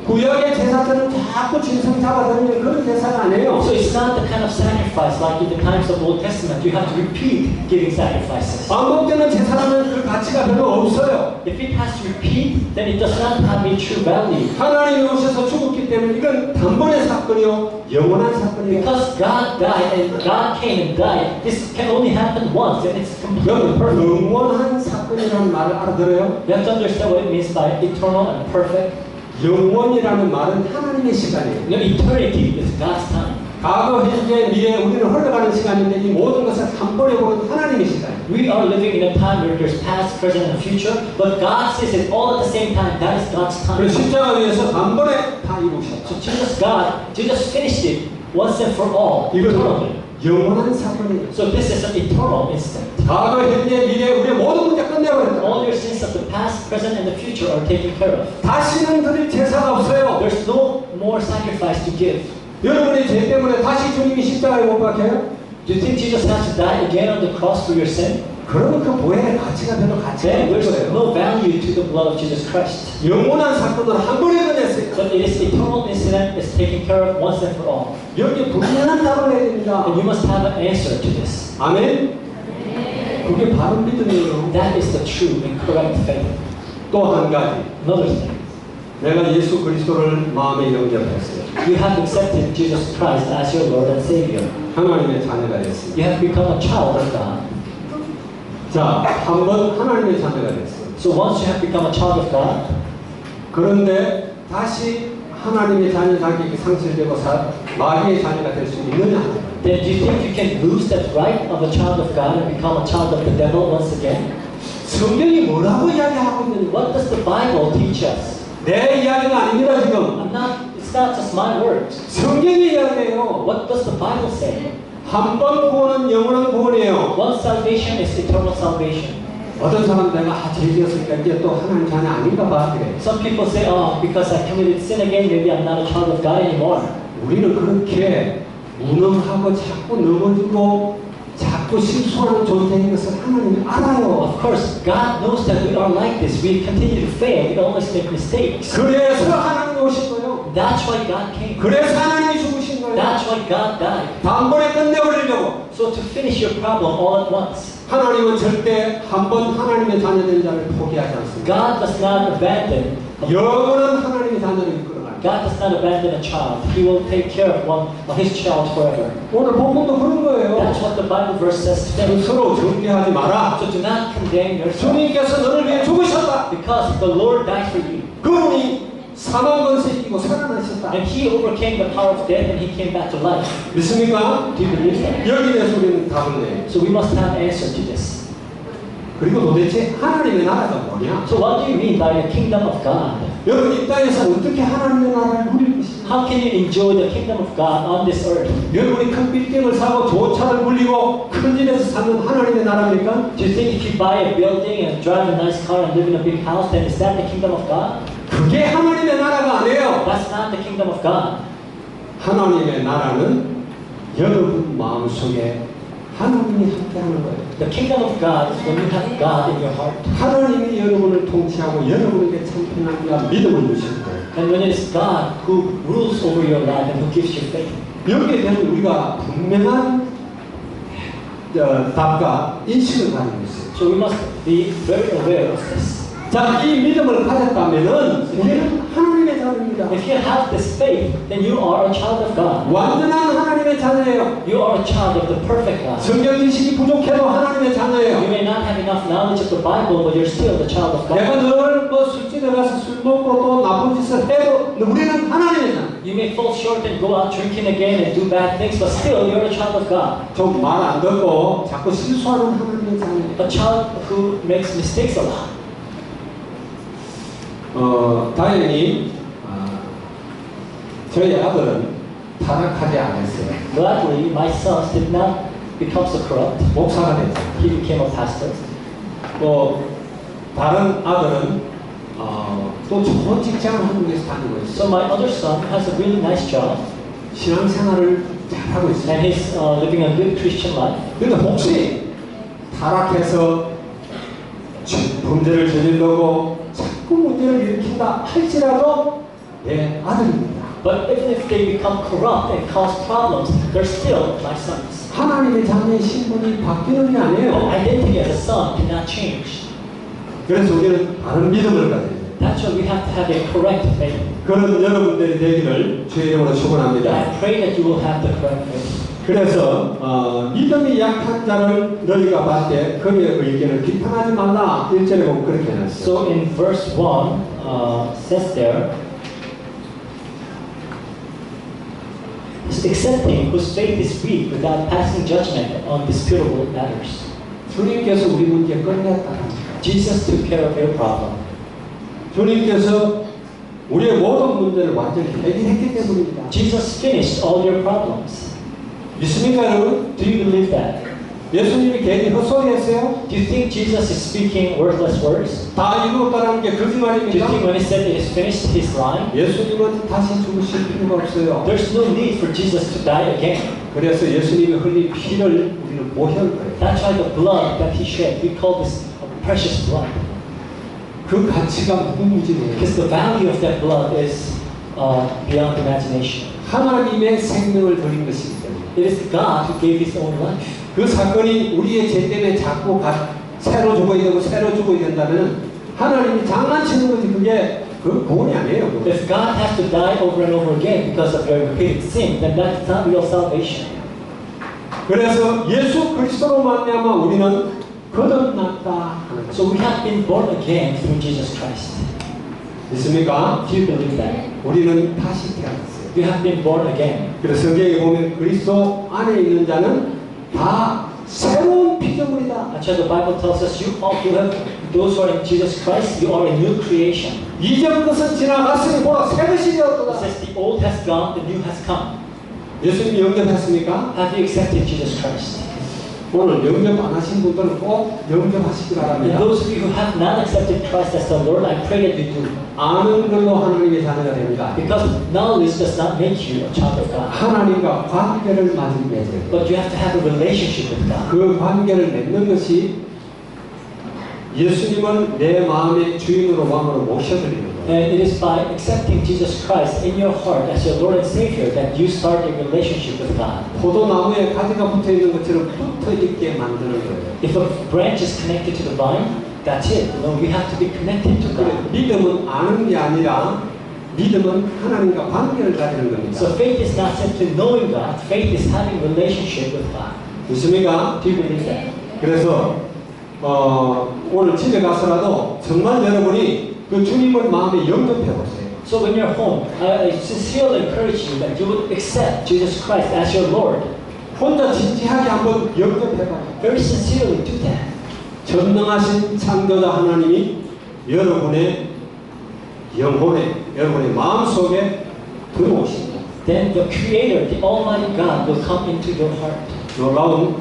구약의 제사들은 자꾸 짐승 잡아다니는 그런 제사가 아니에요. So it's not the kind of sacrifice like in the times of the Old Testament. You have to repeat giving sacrifices. 반복되는 제사라면 그 가치가 별로 없어요. If it has to repeat, then it does not have a true value. 하나님이 오셔서 죽었기 때문에 이건 단번의 사건이요 영원한 사건이에요. Because God died and God came and died, this can only happen once and it's completely 여러분 perfect. 영원한 사건이라는 말을 알아들어요? You have to understand what it means by eternal and perfect. 영원이라는 말은 하나님의 시간이에요. You know, eternity is God's time. 과거, 현재, 미래 우리는 흘러가는 시간인데 이 모든 것을 한 번에 보는 하나님의 시간이에요. We are living in a time where there's past, present, and future, but God sees it all at the same time. That is God's time. 그래서 십자가 위에서 단번에 다 이루셨다. So Jesus finished it once and for all, eternally. 이건 영원한 사건이에요. So this is an eternal instant. 과거, 현재, 미래 우리의 모든 문제 끝내버렸다. All your sins of the past, present, and the future are taken care of. 다시는 드릴 제사가 없어요. There's no more sacrifice to give. 여러분의 죄 때문에 다시 주님이 십자가에 못 박혀요? Do you think Jesus has to die again on the cross for your sin? 그러면 그 보혈의 가치가 별로 가치가 Then 없는 there's 거예요. no value to the blood of Jesus Christ. 영원한 사건을 한 번에 끝냈어요. But it is eternal incident is taken care of once and for all. 여기에 분명한 답을 내야 됩니다. And you must have an answer to this. 아멘? 그게 바른 믿음이에요. That is the true and correct faith. 또 한 가지. Another thing, 내가 예수 그리스도를 마음에 영접했어요. you have accepted Jesus Christ as your Lord and Savior. 하나님의 자녀가 됐어요. You have become a child of God. 자, 한 번 하나님의 자녀가 됐어요. So once you have become a child of God, 그런데 다시 하나님의 자녀 자격이 상실되고 마귀의 자녀가 될 수 있느냐? then do you think you can lose that right of a child of God and become a child of the devil once again? 성경이 뭐라고 이야기하고 있는지 What does the Bible teach us? 내 이야기가 아닙니다 지금. It's not just my words. 성경의 이야기예요. What does the Bible say? 한 번 구원은 영원한 구원이에요. One salvation is eternal salvation. 어떤 사람 내가 죄 지었으니까 이제 또 하나님 자녀 아닌가 봐 그래. Some people say, oh, because I committed sin again, maybe I'm not a child of God anymore. 우리는 그렇게 무능하고 자꾸 넘어지고 자꾸 실수하는 존재인 것을 하나님이 알아요. Of course, God knows that we are like this. We continue to fail. We always make mistakes. 그래서 하나님이 오신 거예요. That's why God came. 그래서 하나님이 죽으신 거예요. That's why God died. 단번에 끝내버리려고. So to finish your problem all at once. 하나님은 절대 한 번 하나님의 자녀된 자를 포기하지 않습니다. God does not abandon. 영원한 하나님의 자녀를 이끌어가요. God does not abandon a child. He will take care of his child forever. 오늘 본문도 그런 거예요. That's what the Bible verse says today. 서로 정죄하지 마라. So do not condemn yourself. 주님께서 너를 위해 죽으셨다. Because the Lord died for you. 그분이 사망 권세 이기고 살아나셨다. And He overcame the power of death and He came back to life. 믿습니까? Do you believe that? 여기에 대해서 우리는 답을 내요. So we must have an answer to this. 그리고 도대체 하나님의 나라가 뭐냐? So what do you mean by the kingdom of God? 여러분 이 땅에서 어떻게 하나님의 나라를 누릴 것입니까? How can you enjoy the kingdom of God on this earth? 여러분이 큰 빌딩을 사고 좋은 차를 물리고 큰 집에서 사는 하나님의 나라입니까? Do you think if you buy a building and drive a nice car and live in a big house, then is that the kingdom of God? 그게 하나님의 나라가 아니에요. That's not the kingdom of God. 하나님의 나라는 여러분 마음속에 하나님이 함께하는 거예요. The kingdom of God is when you have God in your heart. 하나님이 여러분을 통치하고 여러분에게 참 평안과 믿음을 주시는 거예요. And when it is God who rules over your life and who gives you faith. 여기에 대한 우리가 분명한 답과 인식을 가지고 있어요. So we must be very aware of this. 자, 이 믿음을 가졌다면은 우리는 하나님의 자녀입니다. If you have this faith, then you are a child of God. 완전한 하나님의 자녀예요. You are a child of the perfect God. 성경 지식이 부족해도 하나님의 You 자녀예요. may not have enough knowledge of the Bible, but you're still the child of God. 내가 늘 뭐 술집에 가서 술 먹고 또 나쁜 짓을 해도 우리는 하나님의 자녀. You may fall short and go out drinking again and do bad things, but still you're a child of God. 좀 말 안 듣고 자꾸 실수하는 하나님의 자녀. A child who makes mistakes a lot. 다행히 저희 아들은 타락하지 않았어요. Gladly, my sons did not become so corrupt. 목사가 됐죠. He became a pastor. 또 다른 아들은 또 좋은 직장을 한국에서 다니고 있어요. So my other son has a really nice job 신앙생활을 잘하고 있어요. and he's living a good Christian life. 그런데 혹시 타락해서 범죄를 저지르고 자꾸 문제를 일으킨다 할지라도 내 아들입니다. But even if they become corrupt and cause problems, they're still my sons. 하나님의 자녀의 신분이 바뀌는 게 Our 아니에요. identity as a son cannot change. 그래서 우리는 바른 믿음을 가져야 돼요. That's why we have to have a correct faith. 그런 여러분들이 되기를 주의 이름으로 And 축원합니다. I pray that you will have the correct faith. 그래서 믿음이 약한 자를 너희가 볼 때 그의 의견을 비판하지 말라. 1절에 보면 그렇게 해놨어요. So in verse 1 says there, accepting whose faith is weak without passing judgment on disputable matters. 주님께서 우리 문제 끝냈다. Jesus took care of your problem. 주님께서 우리의 모든 문제를 완전히 해결했기 때문입니다. Jesus finished all your problems. 믿습니까 여러분? Do you believe that? 예수님이 괜히 헛소리했어요? Do you think Jesus is speaking worthless words? 다 이루었다는 게 Do you think 거짓말입니까? when he said that he's finished, he's lying? 예수님은 다시 죽으실 필요가 없어요. There's no need for Jesus to die again. 그래서 예수님이 흘린 피를 우리는 모혈 거예요. That's why the blood that he shed, we call this precious blood. 그 가치가 무궁무진해요. Because the value of that blood is beyond imagination. 하나님의 생명을 드린 것이기 때문에 It is God who gave his own life. 그 사건이 우리의 죄 때문에 자꾸 새로 죽어야 되고 새로 죽어야 된다면 하나님이 장난치는 거지 그게 그 구원이 아니에요. If God has to die over and over again because of your repeated sin, then that's not real salvation. 그래서 예수 그리스도로 말미암아 우리는 거듭났다 하는 거죠. So we have been born again through Jesus Christ. 믿습니까? Do you believe that? 우리는 다시 태어났어요. You have been born again. 그래서 성경에 보면 그리스도 안에 있는 자는 다 새로운 피조물이다. That's why the Bible tells us you all who have those who are in Jesus Christ, you are a new creation. 이전 것은 지나갔으니 보라 새 것이 It 되었도다. says the old has gone, the new has come. 예수님 영접했습니까? Have you accepted Jesus Christ? 오늘 영접 안 하신 분들은 꼭 영접하시기 And 바랍니다. those of you who have not accepted Christ as the Lord, I pray that you do. 아는 걸로 하나님의 자녀가 됩니다. Because knowledge does not make you a child of God. 하나님과 관계를 많이 맺어야 돼요. But you have to have a relationship with God. 그 관계를 맺는 것이 예수님은 내 마음의 주인으로 왕으로 모셔드리는 거예요. And it is by accepting Jesus Christ in your heart as your Lord and Savior that you start a relationship with God. 포도나무에 가지가 붙어 있는 것처럼 붙어 있게 만드는 거예요. If a branch is connected to the vine, that's it. No, we have to be connected to 그래, God. 믿음은 아는 게 아니라 믿음은 하나님과 관계를 가지는 겁니다. So faith is not simply knowing God. Faith is having relationship with God. 믿습니까? Do you believe that? 그래서 오늘 집에 가서라도 정말 여러분이 그 주님을 마음에 영접해 보세요. So when you're home, I sincerely encourage you that you would accept Jesus Christ as your Lord. 혼자 진지하게 한번 영접해 봐요. Very sincerely do that. 전능하신 창조자 하나님이 여러분의 영혼에 여러분의 마음속에 들어오십니다. then the Creator, the Almighty God, will come into your heart. 놀라운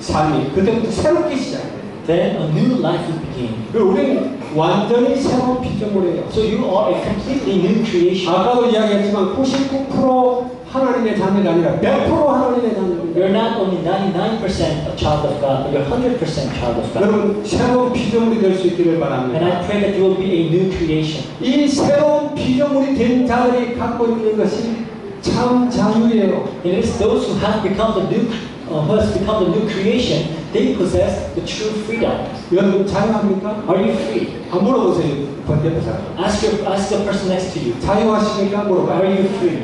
삶이 그때부터 새롭게 시작돼요. Then a new life will begin. 그리고 우리는 완전히 새로운 피조물이에요. So you are a completely new creation. 아까도 이야기했지만 99% 하나님의 자녀가 아니라 100% 하나님의 자녀입니다. You're not only 99% a child of God, but you're 100% child of God. 여러분 새로운 피조물이 될 수 있기를 And 바랍니다. I pray that you will be a new creation. 이 새로운 피조물이 된 자들이 갖고 있는 것이 참 자유예요. And it is those who have become the new, who has become the new creation, they possess the true freedom. 여러분 자유합니까? Are you free? 물어보세요. 옆에 사람. Ask the person next to you. 자유하십니까? 물어봐요. Are you free?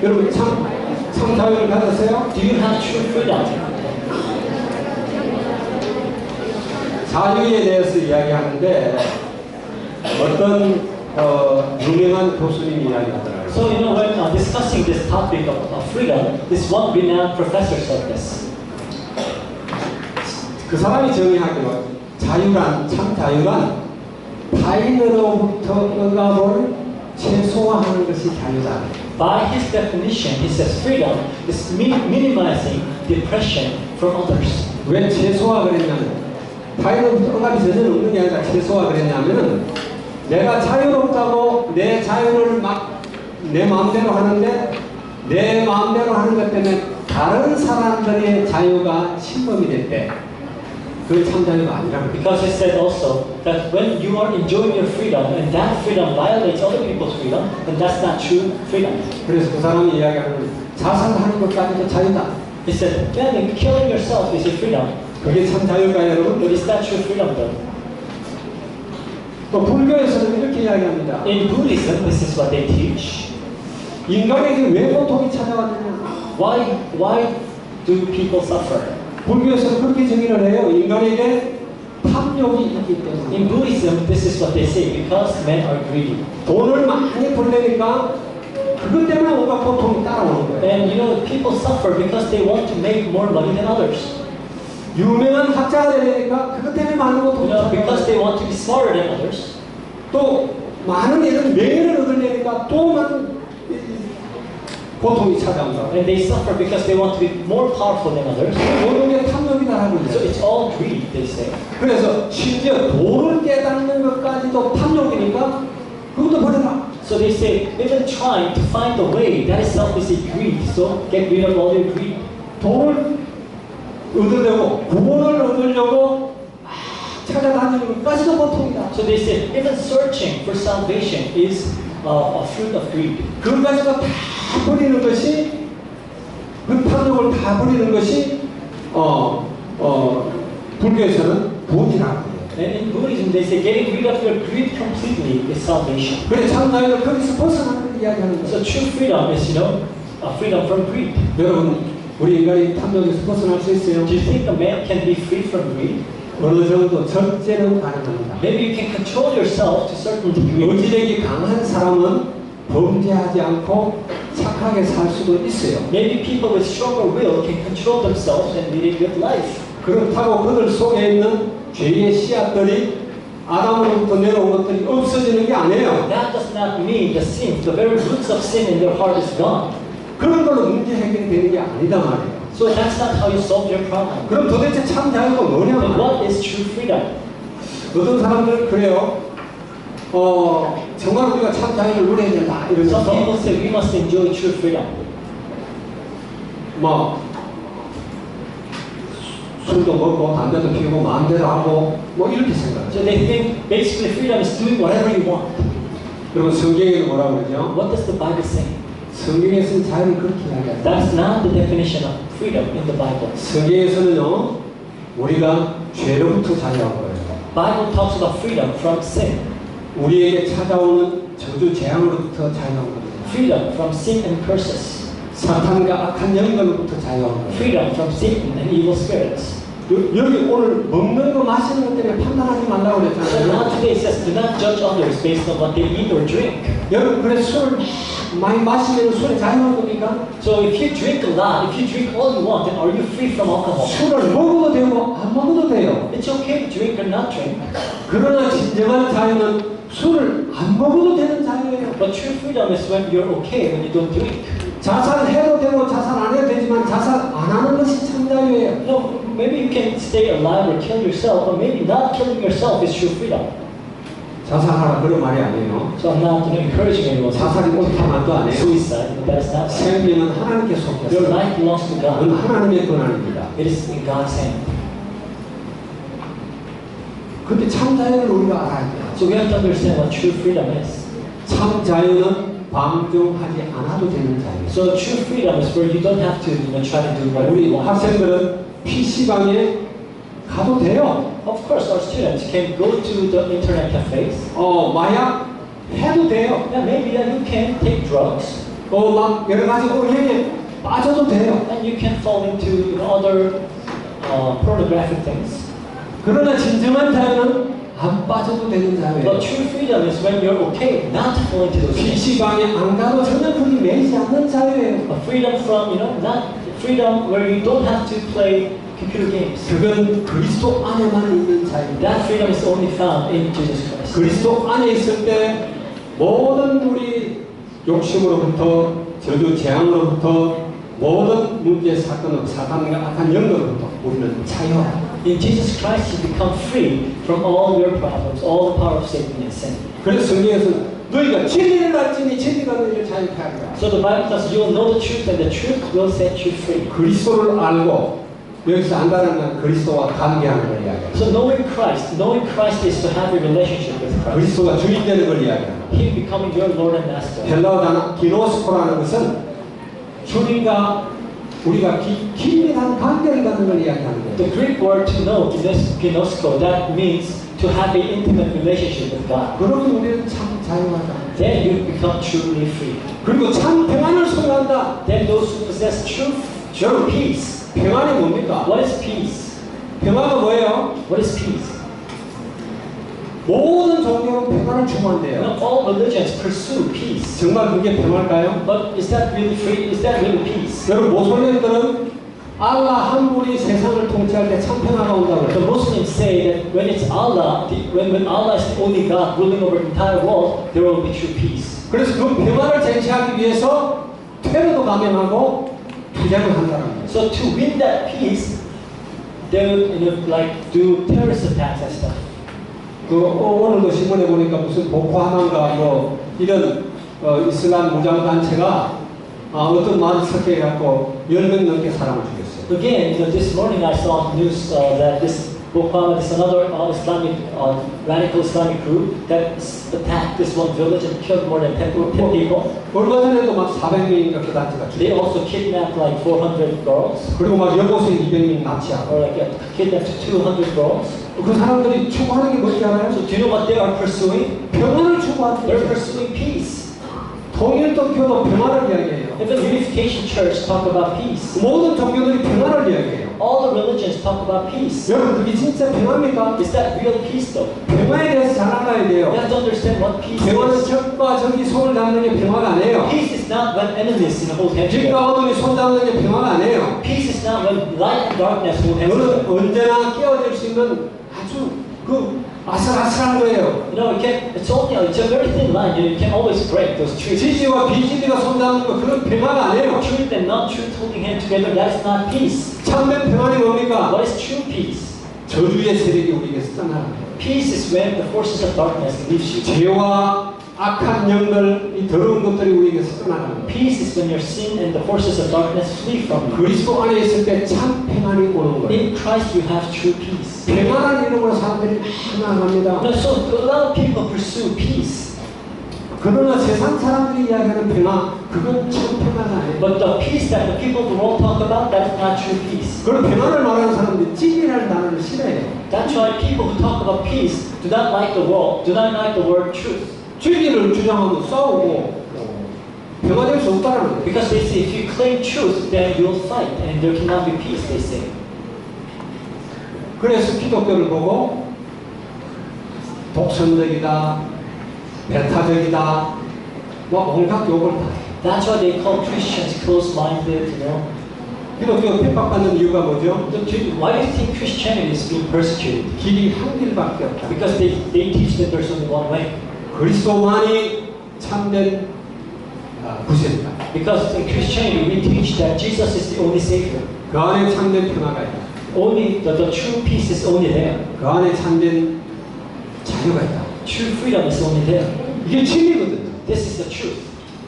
여러분 참 자유를 가졌어요? Do you have true freedom? 자유에 대해서 이야기하는데 어떤 유명한 교수님이 이야기하더라고요. So you know when discussing this topic of freedom, this one renowned professor said this. 그 사람이 정의하기로 자유란 참 자유란 타인으로부터 억압을 최소화하는 것이 자유다. By his definition, he says freedom is minimizing the oppression from others. 왜 최소화 그랬냐면 타인으로부터 억압이 전혀 없는 게 아니라 최소화 그랬냐면 내가 자유롭다고 내 자유를 막 내 마음대로 하는데 내 마음대로 하는 것 때문에 다른 사람들의 자유가 침범이 될 때 그게 참 자유가 아니라는 거예요. Because he said also that when you are enjoying your freedom and that freedom violates other people's freedom, then that's not true freedom. 그래서 그 사람이 이야기하는 자살하는 것까지도 자유다. He said, then killing yourself is your freedom. 그게 참 자유일까요, 여러분? But is that true freedom though? 또 불교에서는 이렇게 이야기합니다. In Buddhism, this is what they teach. 인간에게 왜 고통이 찾아왔느냐? Why do people suffer? 불교에서는 그렇게 정의를 해요. 인간에게 탐욕이 있기 때문에. In Buddhism, this is what they say, because men are greedy. 돈을 많이 벌려니까 그것 때문에 뭔가 고통이 따라오는 거예요. And you know, people suffer because they want to make more money than others. 유명한 학자가 되려니까 그것 때문에 많은 You 고통이 know, because 찾아와요. they want to be smarter than others. 또 많은 이런 명예를 얻으려니까 또 많은 고통이 찾아온다. And they suffer because they want to be more powerful than others. 모든 게 탐욕이다라고 So 해요. it's all greed, they say. 그래서 심지어 돈을 깨닫는 것까지도 탐욕이니까 그것도 버려라. So they say, even trying to find a way, that itself is a greed. So get rid of all your greed. 돈을 얻으려고 구원을 얻으려고 막 찾아다니는 것까지도 고통이다. So they say, even searching for salvation is a fruit of greed. 그것까지도 다 버리는 것이 그 탐욕을 다 버리는 것이 불교에서는 구원이라고 해요. And in Buddhism, they say getting rid of your greed completely is salvation. 그래 참 자유는 거기서 벗어나는 이야기하는 거예요. So true freedom is, you know, a freedom from greed. 여러분 우리 인간이 탐욕에서 벗어날 수 있어요? Do you think a man can be free from greed? 어느 정도 절제는 가능합니다. Maybe you can control yourself to a certain degree. 의지력이 강한 사람은 범죄하지 않고 착하게 살 수도 있어요. Maybe people with stronger will can control themselves and lead a good life. 그렇다고 그들 속에 있는 죄의 씨앗들이 아담으로부터 내려온 것들이 없어지는 게 아니에요. That does not mean the sin, the very roots of sin in their heart is gone. 그런 걸로 문제 해결이 되는 게 아니다 말이에요. So that's not how you solve your problem. 그럼 도대체 참 자유가 Then 뭐냐? what is true freedom? 어떤 사람들은 그래요. 정말 우리가 참 자유를 누려야 된다 Some 이러면서 people say we must enjoy true freedom. 뭐 술도 먹고 담배도 피우고 마음대로 하고 뭐 이렇게 생각해요. So they think basically freedom is doing whatever you want. 그러면 성경에는 뭐라고 그러죠? What does the Bible say? 성경에서는 자유를 그렇게 이야기합니다. That's not the definition of freedom in the Bible. 성경에서는요 우리가 죄로부터 자유한 거예요. Bible talks about freedom from sin, 우리에게 찾아오는 저주 재앙으로부터 자유한 겁니다. freedom from sin and curses, 사탄과 악한 영들로부터 자유한 거예요. freedom from Satan and evil spirits. 여기 오늘 먹는 거 마시는 것 때문에 판단하지 말라고 So now 그랬잖아요. today it says do not judge others based on what they eat or drink. 여러분 그래서 술을 막 많이 마시면 술에 자유한 겁니까? So if you drink a lot, if you drink all you want, then are you free from alcohol? 술을 먹어도 되고 안 먹어도 돼요. It's okay to drink or not drink. 그러나 진정한 자유는 술을 안 먹어도 되는 자유예요. But true freedom is when you're okay when you don't drink. 자살해도 되고 자살 안 해도 되지만 자살 안 하는 것이 참 자유예요. No, maybe you can stay alive or kill yourself, but maybe not killing yourself is true freedom. 자살하라 그런 말이 아니에요. So I'm not encouraging anyone 자살이 옳다 말도 안 해요. suicide, but that's not right. 생명은 하나님께 Your 속했어요. life belongs to 그건 God. 하나님의 권한입니다. It is in God's hand. 그때 참 자유를 우리가 알아야 돼요. So we have to understand what true freedom is. 참 자유는 방종하지 않아도 되는 자유예요. So true freedom is where you don't have to, try to do whatever 우리 you want. 학생들은 PC방에 가도 돼요. Of course, our students can go to the internet cafes. 마약 해도 돼요. Yeah, maybe you can take drugs, 막 여러 가지 오해에 빠져도 돼요. and you can fall into other pornographic things. 그러나 진정한 자유는 안 빠져도 되는 자유예요. But true freedom is when you're okay not to fall into those things. PC방에 안 가도 전혀 그리 매이지 않는 자유예요. A freedom from, not freedom where you don't have to play computer games. 그건 그리스도 안에만 있는 자유입니다. That freedom is only found in Jesus Christ. 그리스도 안에 있을 때 모든 우리 욕심으로부터 저주 재앙으로부터 모든 문제 사건으로 사탄과 악한 영으로부터 우리는 자유하다. In Jesus Christ, you become free from all your problems, all the power of Satan and sin. 그래서 성경에서는 너희가 진리를 알지니 진리가 너희를 자유케 하리라. So the Bible says you will know the truth, and the truth will set you free. 그리스도를 알고 여기서 안다는 건 그리스도와 관계하는 걸 이야기해요. So knowing Christ is to have a relationship with Christ. 그리스도가 주인 되는 걸 이야기해요. Him becoming your Lord and Master. 헬라어 단어 기노스코라는 것은 주님과 우리가 긴밀한 관계를 갖는 걸 이야기하는 거예요. The Greek word to know, ginosko, that means to have an intimate relationship with God. 그러면 우리는 참 자유하다. Then you become truly free. 그리고 참 평안을 소유한다. Then those who possess true peace. 평안이 뭡니까? What is peace? 평안은 뭐예요? What is peace? 모든 종교는 평안을 추구한대요. All religions pursue peace. 정말 그게 평안일까요? But is that really free? Is that really peace? 여러분 모슬림들은 알라 한 분이 세상을 통치할 때 참 평화가 온다고 The 해요. Muslims say that when it's Allah, when Allah is the only God ruling over the entire world, there will be true peace. 그래서 그 평화를 쟁취하기 위해서 테러도 감행하고 투쟁을 한다는 거예요. So to win that peace, they will do terrorist attacks and stuff. 오늘도 신문에 보니까 무슨 보코하람인가 뭐 이런 이슬람 무장 단체가 어떤 말을 섞여갖고 10명 넘게 사람을 죽였어요. Again, this morning I saw news that this Boko Haram is another radical Islamic group that attacked this one village and killed more than 10 people. 얼마 전에도 막 400명인가 그 단체가 They 죽였어요. also kidnapped like 400 girls, 그리고 막 여고생 200명 납치하고. or kidnapped 200 girls. 그 사람들이 추구하는 게 뭔지 알아요? So do you know what they are pursuing? 평안을 추구하는 They're 거예요. pursuing peace. 통일宗교도 평안을 이야기해요. Even the Unification Church talk about peace. 모든 종교들이 평안을 이야기해요. All the religions talk about peace. 여러분 그게 진짜 평안입니까? Is that real peace though? 평안에 대해서 잘 알아야 You 돼요. have to understand what peace 평안은 is. 적과 적이 손을 잡는 게 평화가 아니에요. Peace is not when enemies hold hands together. 빛과 어둠이 손 잡는 게 평화가 아니에요. Peace is not when light and darkness hold hands 너는 together. 언제나 깨어질 수 있는 아주 아슬아슬한 거예요. It's a very thin line. You can always break those trees. 지지와 비지지가 손 잡는 거 그건 평화가 아니에요. Truth and non-truth holding hands together, that is not peace. 참된 평안이 뭡니까? What is true peace? 저주의 세력이 우리에게서 떠나는 거예요. Peace is when the forces of darkness leaves you. 죄와 악한 영들, 이 더러운 것들이 우리에게서 떠나는 거예요. Peace is when your sin and the forces of darkness flee from you. 그리스도 안에 있을 때 참 평안이 오는 거예요. In Christ you have true peace. 평안한 이름으로 사람들이 많아갑니다. So a lot of people pursue peace. 그러나 세상 사람들이 이야기하는 평화, 그건 참 평화가 아니에요. But the peace that the people of the world talk about, that is not true peace. 그런 평안을 말하는 사람들이 진리라는 단어를 싫어해요. That's why people who talk about peace do not like the world, do not like the word truth. 진리를 주장하고 싸우고 평화될 수 없다는 거예요. Because they say if you claim truth, then you'll fight and there cannot be peace, they say. 그래서 기독교를 보고 독선적이다, 배타적이다, 뭐 온갖 욕을 다 해. That's why they call Christians close-minded, you know. 기독교 핍박받는 이유가 뭐죠? Why do you think Christianity is being persecuted? 길이 한 길밖에 없다. Because they teach that there's only one way. 그리스도만이 참된 구세주다. Because in Christianity we teach that Jesus is the only Savior. 그 안에 참된 평화가 있다. Only the true peace is only there. 그 안에 참된 자유가 있다. True freedom is only there. 이게 진리거든요. This is the truth.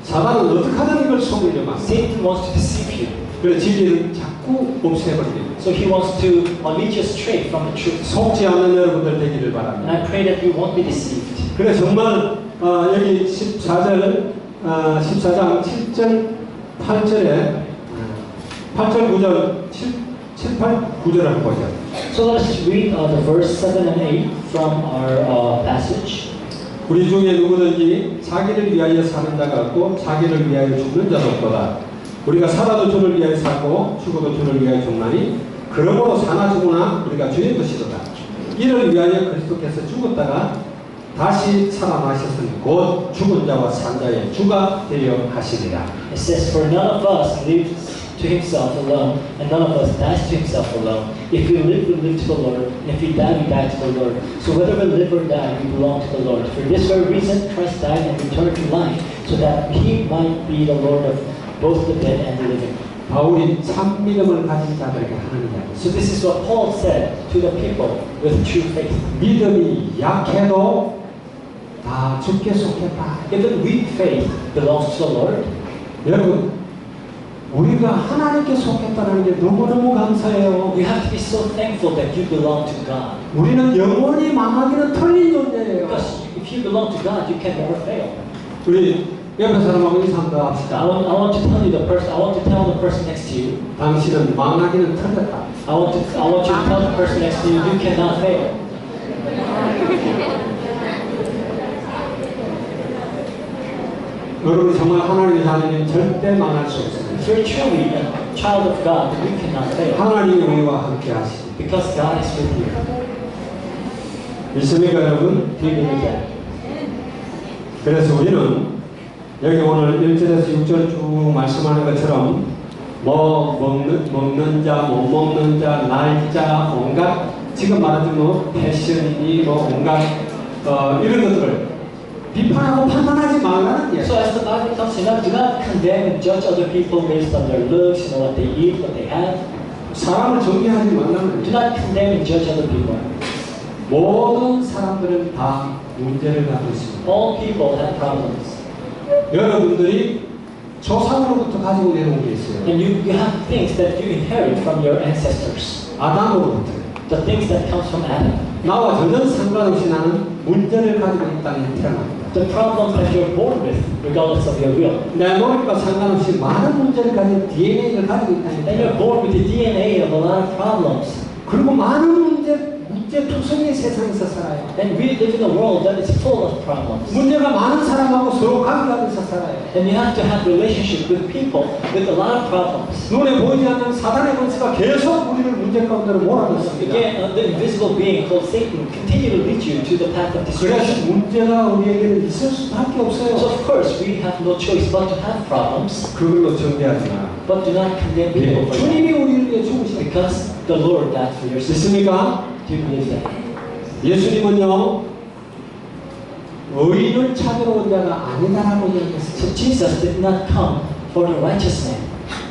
사단은 어떻게 하든 이걸 속이려고 합니다. Satan wants to deceive you. 그래서 진리를 자꾸 없애버리는 So he wants to lead you astray from the truth. 속지 않는 여러분들 되기를 And 바랍니다. I pray that you won't be deceived. 그래 정말 여기 14장 7절 8절에 8절 9절 7, 8, 9절 한번 보죠. So let us read the verse 7 and 8 from our passage. 우리 중에 누구든지 자기를 위하여 사는 자가 없고 자기를 위하여 죽는 자도 없도다. 우리가 살아도 주를 위하여 살고 죽어도 주를 위하여 죽나니 그러므로 사나 죽으나 우리가 주의 것이로다. 이를 위하여 그리스도께서 죽었다가 다시 살아나셨으니 곧 죽은 자와 산 자의 주가 되려 하시리라. It says, For none of us lives to himself alone, and none of us dies to himself alone. If we live to the Lord, and if we die to the Lord. So whether we live or die, we belong to the Lord. For this very reason, Christ died and returned to life, so that he might be the Lord of both the dead and the living. 바울이 참 믿음을 가진 자들에게 하는 이야기. So this is what Paul said to the people with true faith. 믿음이 약해도 다 죽게 속했다. Even weak faith belongs to the Lord. 여러분, 우리가 하나님께 속했다는 게 너무너무 감사해요. You have to be so thankful that you belong to God. 우리는 영원히 망하기는 틀린 존재예요. Because if you belong to God, you can never fail. 우리 옆에 사람하고 인사 한번 I 합시다. want to tell you I want to tell the person next to you. 당신은 망하기는 틀렸다. I want you to tell the person next to you, you cannot fail. 여러분이 정말 하나님의 자녀는 절대 망할 수 없습니다. If you're truly a child of God, then you cannot fail. 하나님이 우리와 함께 하시니. Because God is with you. 믿습니까 여러분? Do you believe that? 그래서 우리는 여기 오늘 1절에서 6절 쭉 말씀하는 것처럼 뭐 먹는 자, 못 먹는 자, 날짜, 온갖 지금 말하자면 뭐 패션이니 뭐 온갖 이런 것들을 비판하고 판단하지 말라는 So 이야기. as the Bible comes, do not condemn and judge other people based on their looks, what they eat, what they have. 사람을 정죄하지 말라는 Do 이야기. not condemn and judge other people. 모든 사람들은 다 문제를 갖고 있습니다. All people have problems. 여러분들이 조상으로부터 가지고 내려온 게 있어요. And you have things that you inherit from your ancestors. 아담으로부터. The things that comes from Adam. 나와 전혀 상관없이 나는 문제를 가지고 이 땅에 태어납니다. The problems that you're born with, regardless of your will. 내 노력과 상관없이 많은 문제를 가진 DNA를 가지고 있다는 And 거예요. you're born with the DNA of a lot of problems. 그리고 많은 문제 투성이의 세상에서 살아요. And we live in a world that is full of problems. 문제가 많은 사람하고 서로 관계하면서 살아요. And you have to have relationship with people with a lot of problems. 눈에 보이지 않는 사단의 권세가 계속 우리를 문제 가운데로 몰아넣습니다. Again, the invisible being called Satan continue to lead you to the path of 그래서 destruction. 문제가 우리에게는 있을 수밖에 So 없어요. of course we have no choice but to have problems, 그걸로 정죄하지 마. but do not condemn people for that. 주님이 우리를 위해 죽으셨다. Because the Lord died for your sins. 믿습니까? Do you believe that? 예수님은요 의인을 찾으러 온 자가 아니다라고 이야기했어요. So Jesus did not come for the righteous man,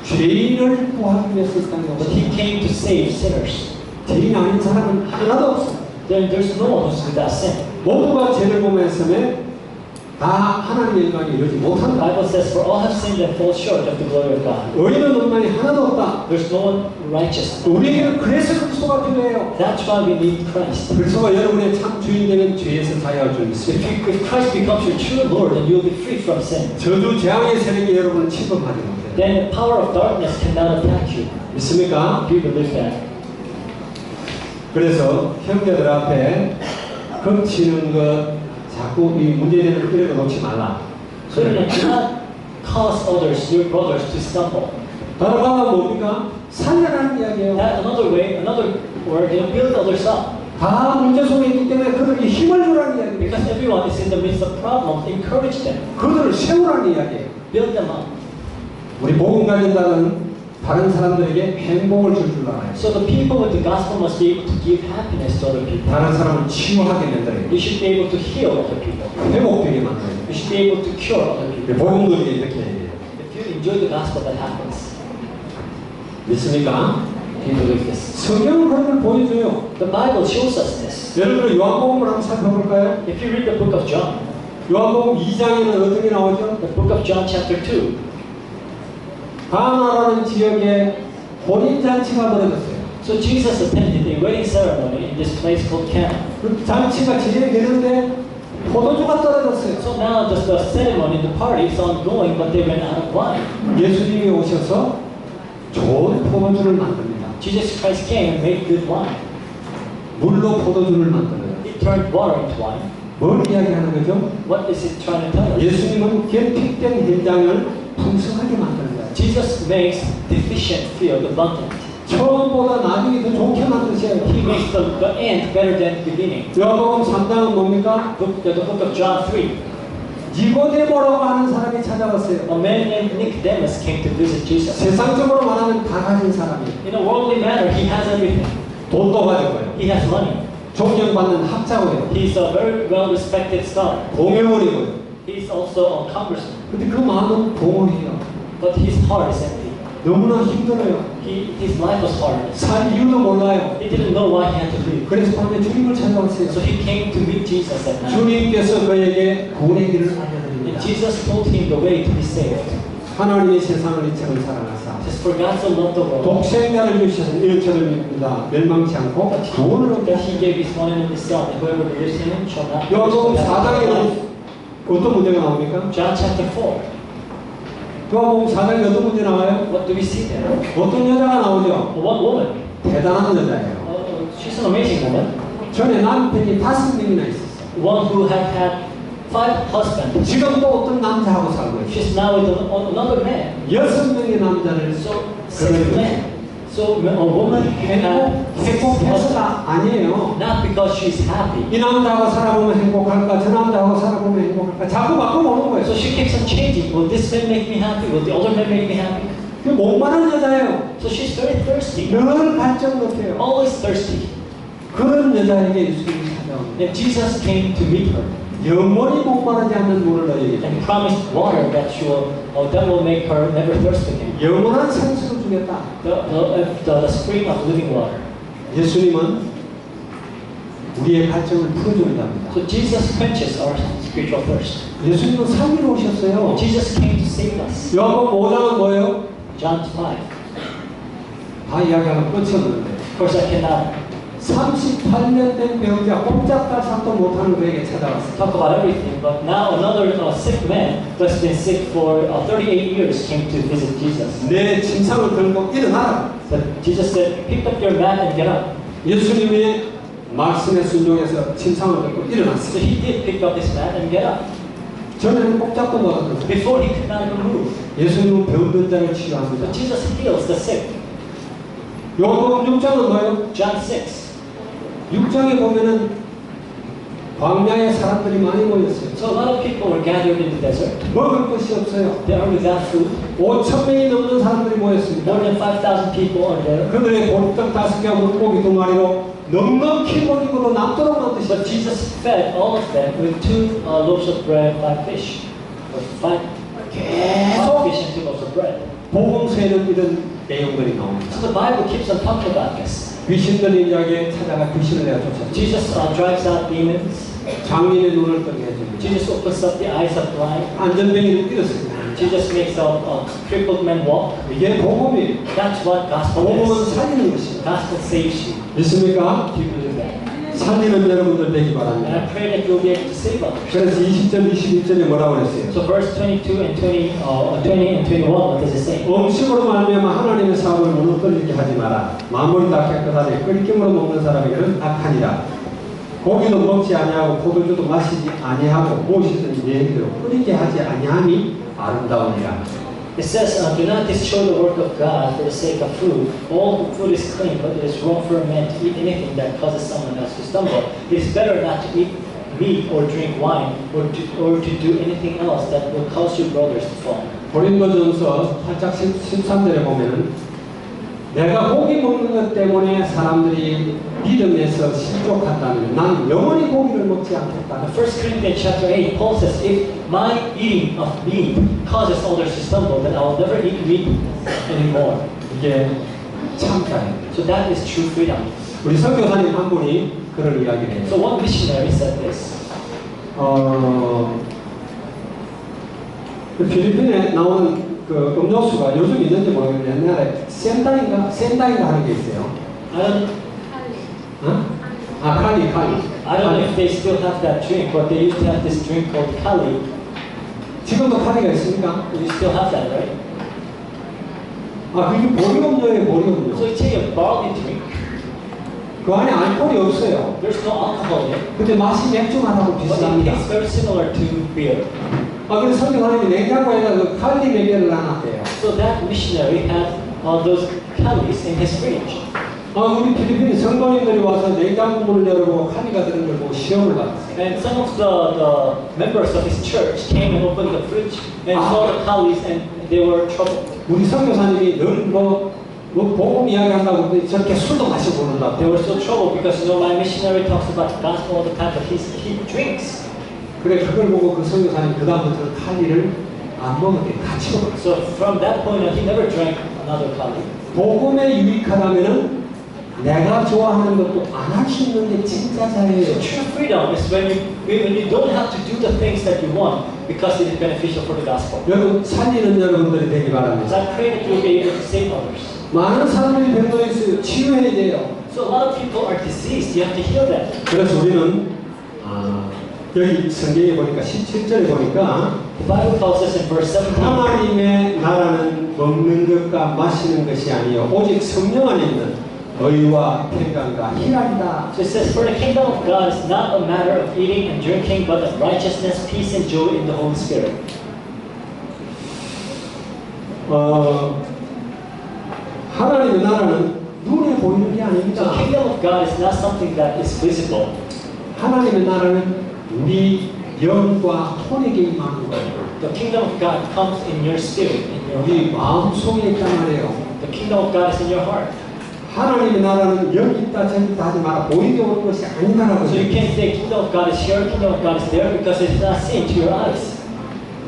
죄인을 구하기 위해서 이 땅에 but 오셨어요. he came to save sinners. 죄인 아닌 사람은 하나도 없어요. There's no one who's without sin. 모두가 죄를 범했음에 다 하나님의 영광에 이르지 The 못한다. Bible says, "For all have sinned and fall short of the glory of God." 의인은 없나니 하나도 없다. There's no one righteous. 우리에게는 그래서 그리스도가 필요해요. That's why we need Christ. 그리스도가 여러분의 참 주인 되면 죄에서 자유할 줄 믿습니다. If Christ becomes your true Lord, then you'll be free from sin. 저주 재앙의 세력이 여러분을 침범하지 못해요. Then the power of darkness cannot attack you. 믿습니까? Do you believe that? 그래서 형제들 앞에 거치는 것 자꾸 이 문제되는 이런 거 놓지 말라. So do not cause others, your brothers, to stumble. 다른 말은 뭡니까? 살려라는 이야기예요. That another way, another word, build others up. 다 문제 속에 있기 때문에 그들에게 힘을 주라는 이야기입니다. Because everyone is in the midst of problems, encourage them, 그들을 세우라는 이야기예요. build them up. 우리 복음 가진 자는 다른 사람들에게 행복을 줄 줄 알아요. So the people with the gospel must be able to give happiness to other people. 다른 사람을 치유하게 만들어요. You should be able to heal other people. 회복되게 만들어요. You should be able to cure other people. 복음들이 이렇게 얘기해요. If you enjoy the gospel, that happens. 믿습니까? Do you believe this? 성경은 그런 걸 보여줘요. The Bible shows us this. 예를 들어 요한복음을 한번 살펴볼까요? If you read the book of John, 요한복음 2장에는 어떤 게 나오죠? the book of John chapter 2, 가나라는 지역에 혼인잔치가 벌어졌어요. so Jesus attended a wedding ceremony in this place called Cana. 그 잔치가 진행되는데 포도주가 떨어졌어요. So now the ceremony, the party is ongoing, but they ran out of wine. 예수님이 오셔서 좋은 포도주를 만듭니다. Jesus Christ came and made good wine. 물로 포도주를 만들어요. He turned water into wine. 뭘 이야기하는 거죠? What is it trying to tell us? 예수님은 결핍된 현장을 풍성하게 만드는 거예요. Jesus makes deficient field abundant. 처음보다 나중에 더 좋게 만드셔요. He makes the end better than the beginning. 요한복음 3장은 뭡니까? The book of John 3. 니고데모라고 하는 사람이 찾아왔어요. A man named Nicodemus came to visit Jesus. 세상적으로 말하면 다 가진 사람이에요. In a worldly manner, he has everything. 돈도 가지고요. He has money. 존경받는 학자고요. He's a very well-respected scholar. 공회원이고요. He's also a congressman. 근데 그 마음은 공허해요. But his heart is empty. 너무나 힘들어요. His life was hard. 살 이유도 몰라요. He didn't know why he had to leave. 그래서 밤에 주님을 찾아왔어요. So he came to meet Jesus at night. 주님께서 그에게 구원의 길을 And 알려드립니다. Jesus told him the way to be saved. 하나님이 세상을 이처럼 사랑하사 Just for God so loved the world 독생자를 주셔서 이처럼 입니다. 멸망치 않고 구원을 얻게 that he gave his one and only son, and whoever believes in him shall not perish 요한복음 but have eternal 4장에는 life. 어떤 문제가 나옵니까? John chapter 4. 요한복음 4장에 어떤 문제 나와요? What do we see there? 어떤 여자가 나오죠? One woman. 대단한 여자예요. She's an amazing woman. 전에 남편이 5명이나 있었어요. One who had had 5 husbands. 지금 또 어떤 남자하고 살고 있어요. She's now with another man. 6명의 남자를 So 6 men. So a woman can have 6 husbands. 행복해서가 아니에요. Not because she's happy. 이 남자하고 살아보면 행복할까? 저 남자하고 살아보면 행복할까? 자꾸 바꿔보는 거예요. So she keeps on changing. Will this man make me happy? Will the other man make me happy? 그 목마른 여자예요. So she's very thirsty. 늘 발전 못해요. Always thirsty. 그런 여자에게 예수님이 찾아옵니다. And Jesus came to meet her 영원히 목마르지 않는 물을 너에게 and promised water that will make her never thirst again. 영원한 생수를 주겠다. The spring of living water. 예수님은 우리의 갈증을 풀어준답니다. So Jesus quenches our spiritual thirst. 예수님은 살리러 오셨어요. Jesus came to save us. 요한복음 5장은 뭐예요? John 5. 다 이야기하면 끝이 없는데 Of course, I cannot 38년 된 병자 꼼짝달싹도 못하는 그에게 찾아왔어요. talk about everything, but now another sick man who has been sick for 38 years came to visit Jesus. 내 침상을 들고 일어나라. But Jesus said, pick up your mat and get up. 예수님의 말씀에 순종해서 침상을 들고 So 일어났어요. he did pick up his mat and get up. 전에는 꼼짝도 못하던 거예요. Before he could not even move. 예수님은 병든 자를 치료합니다. But Jesus heals the sick. 요한복음 6장은 뭐예요? John 6. 6장에 보면은 광야에 사람들이 많이 모였어요. So a lot of people were gathered in the desert. 먹을 것이 없어요. They are without food. 5,000명이 넘는 사람들이 More 모였습니다. than 5,000 people are there. 그들의 보리떡 5개와 물고기 2마리로 넉넉히 먹이고도 남도록 But 만드셨어요. Jesus fed all of them with 2 loaves of bread, 5 fish. Or 5 fish and 2 loaves of bread. 복음서에는 이런 내용들이 나옵니다. So the Bible keeps on talking about this. 귀신 들린 자에게 찾아가 귀신을 내어 쫓아줍니다. Jesus drives out demons. 장인의 눈을 뜨게 해줍니다. Jesus opens up the eyes of blind. 안전뱅이를 일었습니다. Jesus makes a crippled man walk. 이게 복음이에요. That's what gospel 복음은 is. 살리는 것입니다. Gospel saves you. 믿습니까? Do you believe that? 살리는 여러분들 되기 And 바랍니다. I pray that you'll be able to save others. 그래서 20절, 21절에 뭐라고 그랬어요? So verse 22 and 20 and 21, what does it say? 음식으로 말미암아 하나님의 사업을 무너뜨리게 하지 마라. 마무리 닦게 하되 끓김으로 먹는 사람에게는 악하니라. 고기도 먹지 아니하고 포도주도 마시지 아니하고 무엇이든지 내 힘대로 끓이게 하지 아니함이 아름다우니라. It says, do not destroy the work of God for the sake of food. All food is clean, but it is wrong for a man to eat anything that causes someone else to stumble. It is better not to eat meat or drink wine or to do anything else that will cause your brothers to fall. 고린도전서 8장 13절에 보면은 내가 고기 먹는 것 때문에 사람들이 믿음에서 실족한다면 난 영원히 고기를 먹지 않겠다. In 1 Corinthians chapter 8, Paul says, if my eating of meat causes others to stumble, then I will never eat meat anymore. 이게 참자예요. So that is true freedom. 우리 선교사님 한 분이 그런 이야기를 해요. So one missionary said this. 그 필리핀에 나오는 그 음료수가 요즘 있는지 모르겠는데 옛날에 센다인가 하는 게 있어요. I don't 칼리. I don't know if they still have that drink, but they used to have this drink called Kali. 지금도 칼리가 있습니까? You still have that, right? 그게 보리음료예요, 보리음료. So it's a barley drink. 그 안에 알코올이 없어요. There's no alcohol in it, 근데 맛이 맥주 맛하고 but it 비슷합니다. tastes very similar to beer. 그래서 선교사님이 냉장고에다 그 칼리 몇 개를 놔놨대요. So that missionary had those Kalis in his fridge. 우리 필리핀 성도님들이 와서 냉장고 문을 열어보고 칼리가 드는 걸 보고 시험을 받았어요. And some of the members of his church came and opened the fridge and saw the Kalis and they were troubled. 우리 선교사님이 늘 복음 이야기한다고 저렇게 술도 마시고 그런다고. They were so troubled because my missionary talks about the gospel all the time, but he drinks. 그래 그걸 보고 그 선교사님 그 다음부터 칼리를 안 먹었대. 같이 먹었어. So from that point on, he never drank another Kali. 복음에 유익하다면은 내가 좋아하는 것도 안 할 수 있는 게 진짜 자유예요. True freedom is when you don't have to do the things that you want because it is beneficial for the gospel. 여러분 살리는 여러분들이 되기 So 바랍니다. I pray that you will be able to save others. 많은 사람들이 병들어 있어요. 치유해야 돼요. So a lot of people are diseased. You have to heal them. 그래서 우리는 여기 성경에 보니까 17절에 보니까 The Bible tells us in verse 17. 하나님의 나라는 먹는 것과 마시는 것이 아니요 오직 성령 안에 있는 의와 평강과 희락이다. So it says, for the kingdom of God is not a matter of eating and drinking, but of righteousness, peace, and joy in the Holy Spirit. 하나님의 나라는 눈에 보이는 게 So the 아닙니다. kingdom of God is not something that is visible. 하나님의 나라는 우리 영과 혼에게 임하는 거예요. The kingdom of God comes in your spirit, in your 우리 heart. 마음속에 있단 말이에요. The kingdom of God is in your heart. 하나님의 나라는 여기 있다 저기 있다 하지 마라. 보이게 오는 것이 아니다라고. So you can't say kingdom of God is here, kingdom of God is there, because it's not seen to your eyes.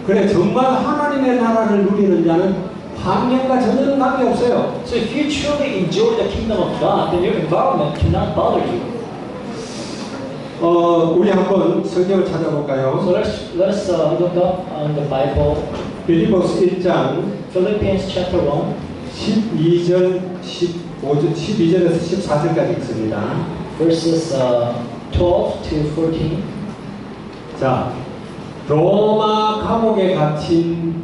그래 정말 하나님의 나라를 누리는 자는 환경과 전혀 관계없어요. So if you truly enjoy the kingdom of God, then your environment cannot bother you. 우리 한번 성경을 찾아볼까요? So let us look up on the Bible. 빌립보서 1장 Philippians chapter 1, 12절 12절에서 14절까지 있습니다. verses 12 to 14. 자, 로마 감옥에 갇힌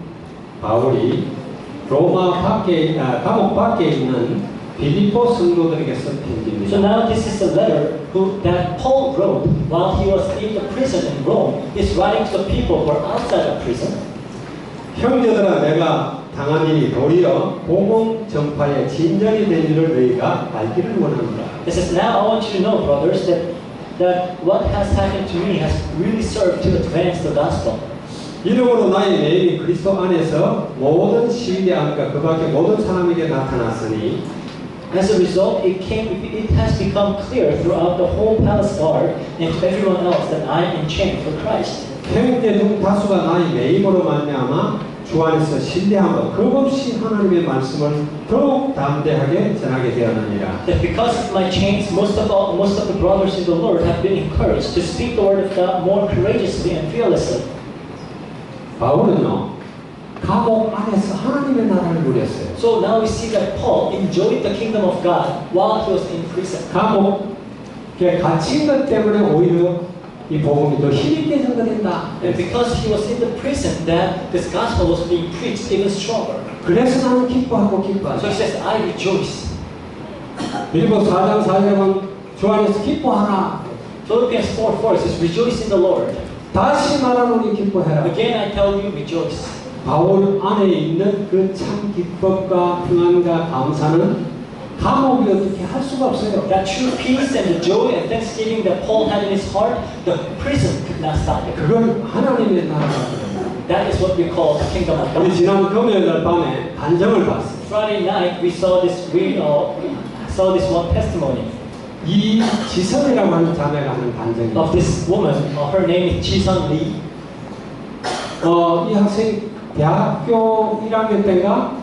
바울이 감옥 밖에 있는 빌립보 성도들에게 쓴 So 편지입니다. now this is a letter that Paul wrote while he was in the prison in Rome. He's writing to the people who are outside of prison. 형제들아 내가 당한 일이 도리어 복음 전파의 진전이 된 줄을 너희가 알기를 원합니다. It says, now I want you to know, brothers, that what has happened to me has really served to advance the gospel. 이러므로 나의 내용이 그리스도 안에서 모든 시위대 안과 그 밖에 모든 사람에게 나타났으니 As a result, it has become clear throughout the whole palace guard and to everyone else that I am in chain for Christ. 형제 중 다수가 나의 매임으로 말미암아 주 안에서 신뢰함으로 겁없이 하나님의 말씀을 더욱 담대하게 전하게 되었느니라. That because of my chains, most of the brothers in the Lord have been encouraged to speak the word of God more courageously and fearlessly. 바울은요 감옥 안에서 하나님의 나라를 누렸어요. So now we see that Paul enjoyed the kingdom of God while he was in prison. 감옥에 갇힌 것 때문에 오히려 이 복음이 더 힘있게 전거된다. And because he was in the prison, that this gospel was being preached even stronger. 그래서 나는 기뻐하고 So he 기뻐하죠. says, I rejoice. 빌립보 4장 4절은 주 안에서 기뻐하라. Philippians 4:4 says, rejoice in the Lord. 다시 말하노니 기뻐해라. Again, I tell you, rejoice. 바울 안에 있는 그 참 기쁨과 평안과 감사는 감옥이 어떻게 할 수가 없어요. That true peace and the joy and thanksgiving that Paul had in his heart, the prison could not stop it. 그건 하나님의 나라거든요. That is what we call the kingdom of 우리 God. 지난 금요일 밤에 간증을 봤어요. Friday night we saw this one testimony 이지선이라고 하는 자매가 하는 간증이에요. of this woman. Her name is Ji-sun Lee. 이 학생이 대학교 1학년 때가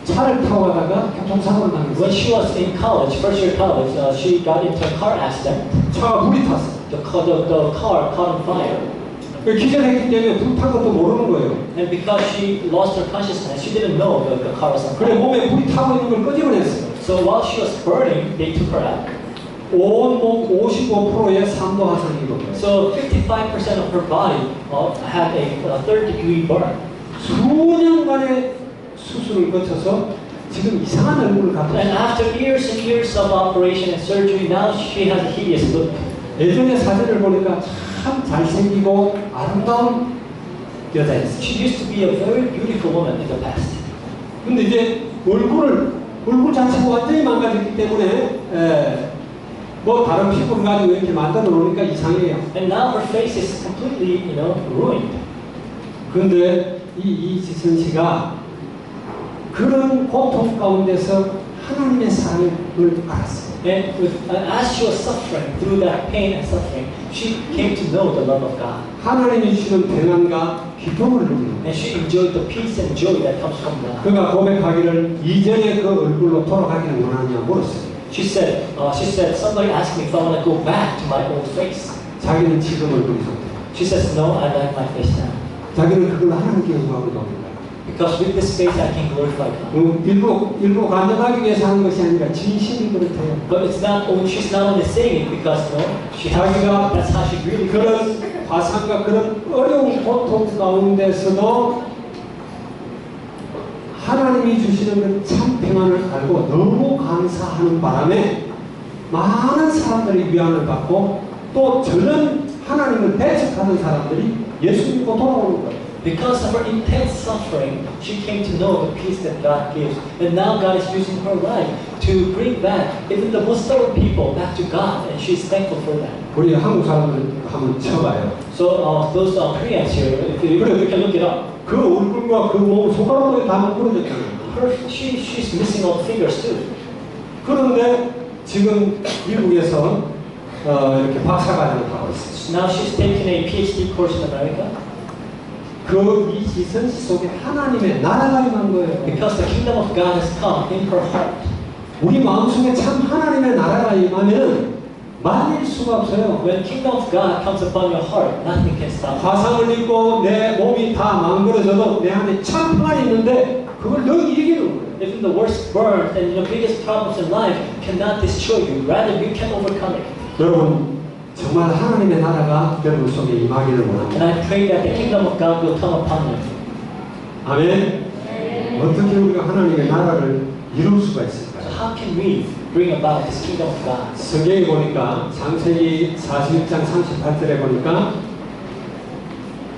차를 타고 가다가 교통사고를 When 당했어요. she was in college, first year college, she got into a car accident. 차가 불이 탔어요. The car caught on fire. 기절했기 때문에 불 탄 것도 모르는 거예요. And because she lost her consciousness, she didn't know the car was on 그래 fire. 몸에 불이 타고 있는 걸 끄집어냈어요. So while she was burning, they took her out. 온몸 55%의 3도 화상이 입은 거예요. So 55% of her body had a third-degree burn. 수년간의 수술을 거쳐서 지금 이상한 얼굴을 갖고 And 있어요. after years and years of operation and surgery, now she has a hideous look. 예전에 사진을 보니까 참 잘생기고 아름다운 여자였어요. She used to be a very beautiful woman in the past. 근데 이제 얼굴 자체가 완전히 망가졌기 때문에 뭐 다른 피부를 가지고 이렇게 만들어 놓으니까 이상해요. And now her face is completely, ruined. 그런데 이지선 씨가 그런 고통 가운데서 하나님의 사랑을 알았어요. And as she was suffering through that pain and suffering, she came to know the love of God. 하나님이 주시는 평안과 기쁨을 누리는 거예요. And she enjoyed the peace and joy that comes from God. 그가 고백하기를 이전에 그 얼굴로 돌아가기를 원하느냐 물었어요. She said, somebody asked me if I want to go back to my old face. 자기는 지금 얼굴이 좋대요. She says, no, I like my face now. 자기는 그걸 하나님께 영광을 돌립니다. Because with this face I can glorify God. 일부러 간접하기 위해서 하는 것이 아니라 진심이 그렇대요. But she's not only saying it because she has, 자기가 that's how she really feels. 그런 화상과 그런 어려운 고통 가운데서도 하나님이 주시는 그 참 평안을 알고 너무 감사하는 바람에 많은 사람들이 위안을 받고 또 저런 하나님을 배척하는 사람들이 예수 믿고 돌아오는 거예요. Because of her intense suffering, she came to know the peace that God gives. And now God is using her life to bring back even the most stubborn people back to God. And she's thankful for that. 우리 한국 사람들 한번 쳐봐요. So those Koreans here, if you can look it up, 그 얼굴과 그 몸 손가락도 다 뭉그러졌잖아요. she's missing all fingers too. 그런데 지금 미국에서 이렇게 박사과정을 하고 있어요. Now she's taking a PhD course in America. 그 이지선 씨 속에 하나님의 나라가 임한 거예요. Because the kingdom of God has come in her heart. 우리 마음속에 참 하나님의 나라가 임하면 말릴 수가 없어요. When kingdom of God comes upon your heart, nothing can stop it. 화상을 입고 내 몸이 다 망가져도 내 안에 참 평안이 있는데 그걸 너희 이기는 거예요. Even the worst burns and the biggest problems in life cannot destroy you. Rather, you can overcome it. 여러분 정말 하나님의 나라가 여러분 속에 임하기를 And 원합니다. I pray that the kingdom of God will come upon you. 아멘. 어떻게 우리가 하나님의 나라를 이룰 수가 So 있을까요? how can we bring about this kingdom of God? 성경에 보니까 창세기 41장 38절에 보니까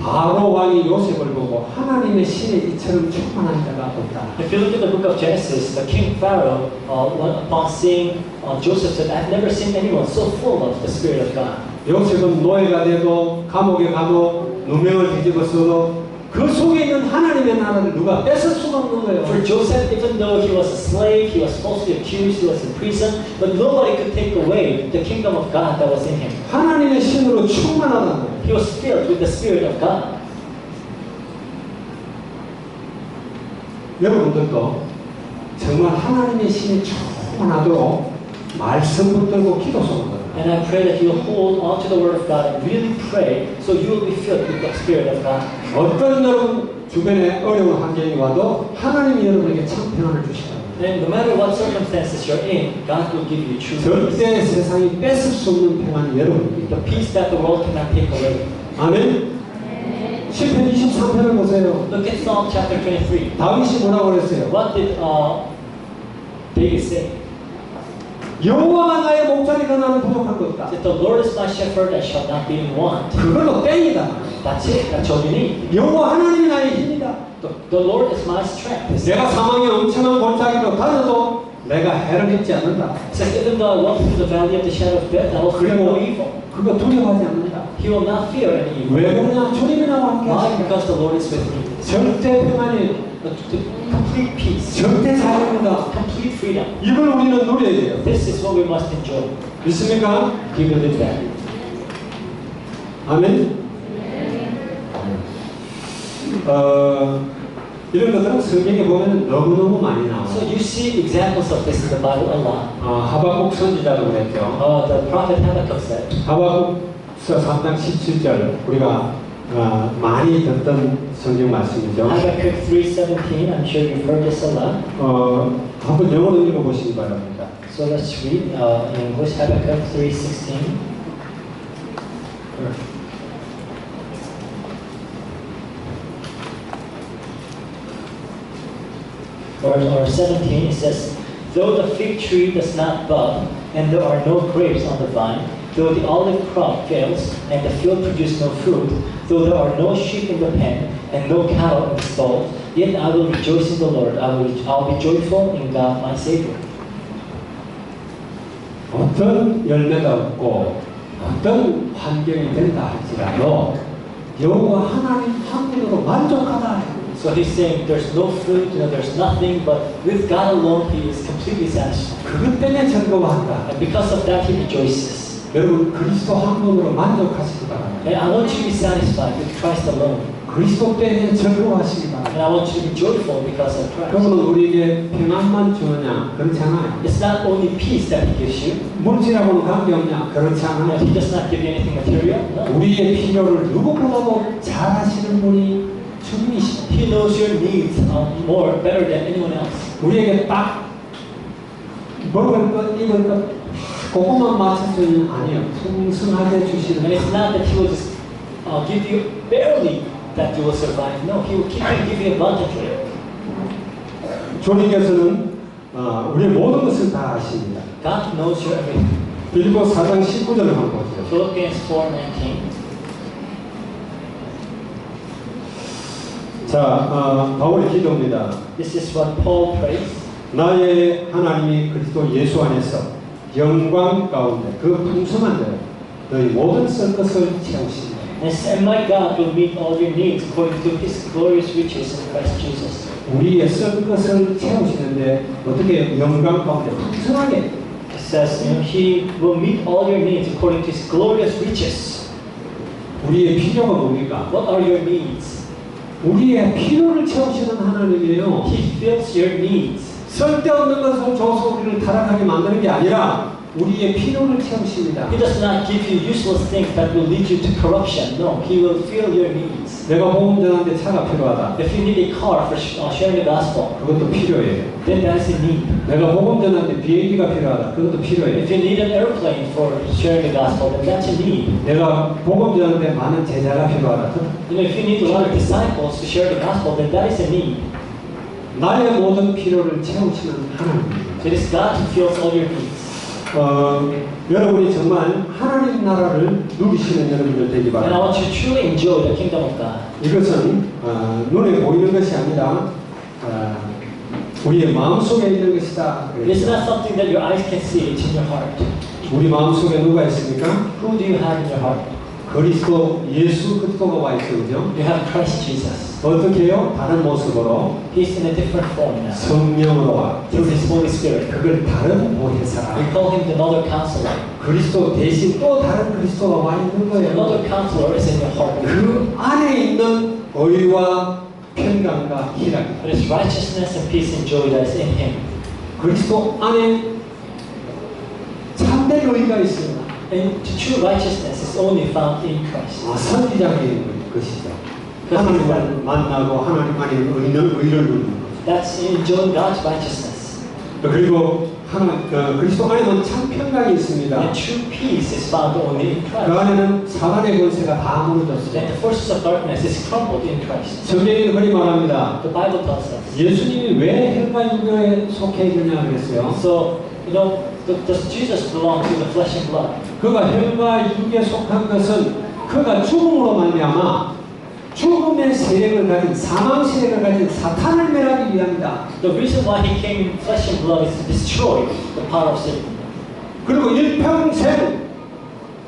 바로 왕이 요셉을 보고 하나님의 신의 이처럼 충만한 자가 없다. If you look at the book of Genesis, the king Pharaoh, upon seeing Joseph, said, "I've never seen anyone so full of the Spirit of God." 요셉은 노예가 되고 감옥에 가도 누명을 뒤집어 써도 그 속에 있는 하나님의 나라를 누가 뺏을 수가 없는 거예요. For Joseph, even though he was a slave, he was falsely accused, he was in prison, but nobody could take away the kingdom of God that was in him. 하나님의 신으로 충만하다는 거예요. He was filled with the Spirit of God. 여러분들도 정말 하나님의 신이 충만하도록 말씀 붙들고 기도 속으로 And I pray that you'll hold on to the Word of God and really pray so you will be filled with the Spirit of God. 어떤 여러분 주변에 어려운 환경이 와도 하나님이 여러분에게 참 평안을 주시다. And no matter what circumstances you're in, God will give you true peace. 절대 세상이 뺏을 수 없는 평안이 여러분입니다. The peace that the world cannot take away. 아멘. 시편 23편을 보세요. Look at Psalm chapter 23. 다윗이 뭐라고 그랬어요? What did David say? 여호와가 나의 목자니까 나는 부족한 것 없다. If the Lord is my shepherd, I shall not be in want. 그걸로 땡이다. That's it. That's all you need. 여호와 하나님이 나의 힘이다. The Lord is my strength. 내가 사망의 엄청난 골짜기로 다녀도 내가 해를 입지 않는다. It says, even though I walk through the valley of the shadow of death, I will fear no evil. 그거 두려워하지 않는다. He will not fear any evil. 왜 그러냐? 주님이 나와 함께 Why? 하시니까. Because the Lord is with me. 절대 평안이 Complete peace. 절대 자유입니다. Complete freedom. 이걸 우리는 누려야 돼요. This is what we must enjoy. 믿습니까? Do you believe that? 아멘. 이런 것들은 성경에 보면 너무너무 많이 나와요. So you see examples of this in the Bible a lot. 하박국 선지자라고 그랬죠. The prophet Habakkuk said, 하박국서 3장 17절 우리가 많이 듣던 성경 말씀이죠. Habakkuk 3:17. I'm sure you've heard this a lot. 한번 영어로 읽어보시기 바랍니다. So let's read in English Habakkuk 3:16. Or 17, it says, though the fig tree does not bud, and there are no grapes on the vine, though the olive crop fails, and the field produce no fruit, though there are no sheep in the pen, and no cattle in the stalls, yet I will rejoice in the Lord. I'll be joyful in God my Savior. 어떤 열매가 없고 어떤 환경이 된다 할지라도 여호와 하나님 한 분으로 만족하다. So he's saying there's no fruit, there's nothing, but with God alone he is completely satisfied. 그것 때문에 즐거워한다. And because of that he rejoices. 여러분 그리스도 한 분으로 만족하시기 바랍니다. And I want you to be satisfied with Christ alone. 그리스도 때문에 즐거워하시기 And 바랍니다. I want you to be joyful because of Christ. 그러면 우리에게 평안만 주느냐? 그렇지 않아요. It's not only peace that he gives you. 물질하고는 관계없냐? 그렇지 않아요. He does not give you anything material. No. 우리의 필요를 누구보다도 잘 아시는 분이 주님이시다. He knows your needs better than anyone else. 우리에게 딱 먹을 것, 입을 것 그것만 맞춰주는 아니에요. 풍성하게 And 주시는 it's not that he will just give you barely that you will survive. No, he will keep you, give you abundantly. 주님께서는 우리의 모든 것을 다 아십니다. God knows your everything. 빌립보 4장 19절을 한번 보세요. Philippians 4:19. 자, 바울의 기도입니다. This is what Paul prays. 나의 하나님이 그리스도 예수 안에서 영광 가운데 그 풍성한 데 너희 모든 쓸 것을 채우십니다. And my God will meet all your needs according to His glorious riches in Christ Jesus. 우리의 쓸 것을 채우시는데 어떻게 영광 가운데 풍성하게 It says, He will meet all your needs according to His glorious riches. 우리의 필요가 뭡니까? What are your needs? 우리의 필요를 채우시는 하나님이에요. He fills your needs. 쓸데없는 것을 줘서 우리를 타락하게 만드는 게 아니라 우리의 필요를 채우십니다. He does not give you useless things that will lead you to corruption. No, He will fill your needs. 내가 복음 전하는데 차가 필요하다. If you need a car for sharing the gospel, 그것도 필요해요. then that is a need. 내가 복음 전하는데 비행기가 필요하다. 그것도 필요해요. If you need an airplane for sharing the gospel, then that's a need. 내가 복음 전하는데 많은 제자가 필요하다. If you need a lot of disciples to share the gospel, then that is a need. 나의 모든 필요를 채우시는 하나님입니다. It is God who fills all your needs. 여러분이 정말 하나님 나라를 누리시는 여러분들 되기 And I 바랍니다. want you to truly enjoy the kingdom of God. 이것은 눈에 보이는 것이 아니라 우리의 마음속에 있는 것이다. It's not something that your eyes can see, it's in your heart. 우리 마음속에 누가 있습니까? Who do you have in your heart? 그리스도 예수 그리스도가 와 있죠. 그죠? You have Christ Jesus. 어떻게 해요? 다른 모습으로 He's in a different form now. 성령으로 와. Through His Holy Spirit. 그걸 다른 보혜사라. We call Him another counselor. 그리스도 대신 또 다른 그리스도가 와 있는 거예요. Another counselor is in your heart. 그 안에 있는 의와 평강과 희락. There is righteousness and peace and joy that is in Him. 그리스도 안에 참된 의가 있습니다. And the true righteousness is only found in Christ. 선지자의 것이죠. 하나님을 만나고 하나님 안에 있는 의를 누리는 거죠. That's enjoying God's righteousness. 그리고 그리스도 안에는 참 평강이 있습니다. And true peace is found only in 그 Christ. 안에는 사단의 권세가 다 And 무너졌어요. the forces of darkness is crumbled in Christ. 성경에는 그리 말합니다. The Bible tells us. 예수님이 왜 혈과 육교에 속해 있느냐 그랬어요. So, Does Jesus belong to the flesh and blood? 그가 혈과 육에 속한 것은 그가 죽음으로 말미암아 죽음의 세력을 가진 사망 세력을 가진 사탄을 멸하기 위함이다. The reason why he came in flesh and blood is to destroy the power of Satan. 그리고 일평생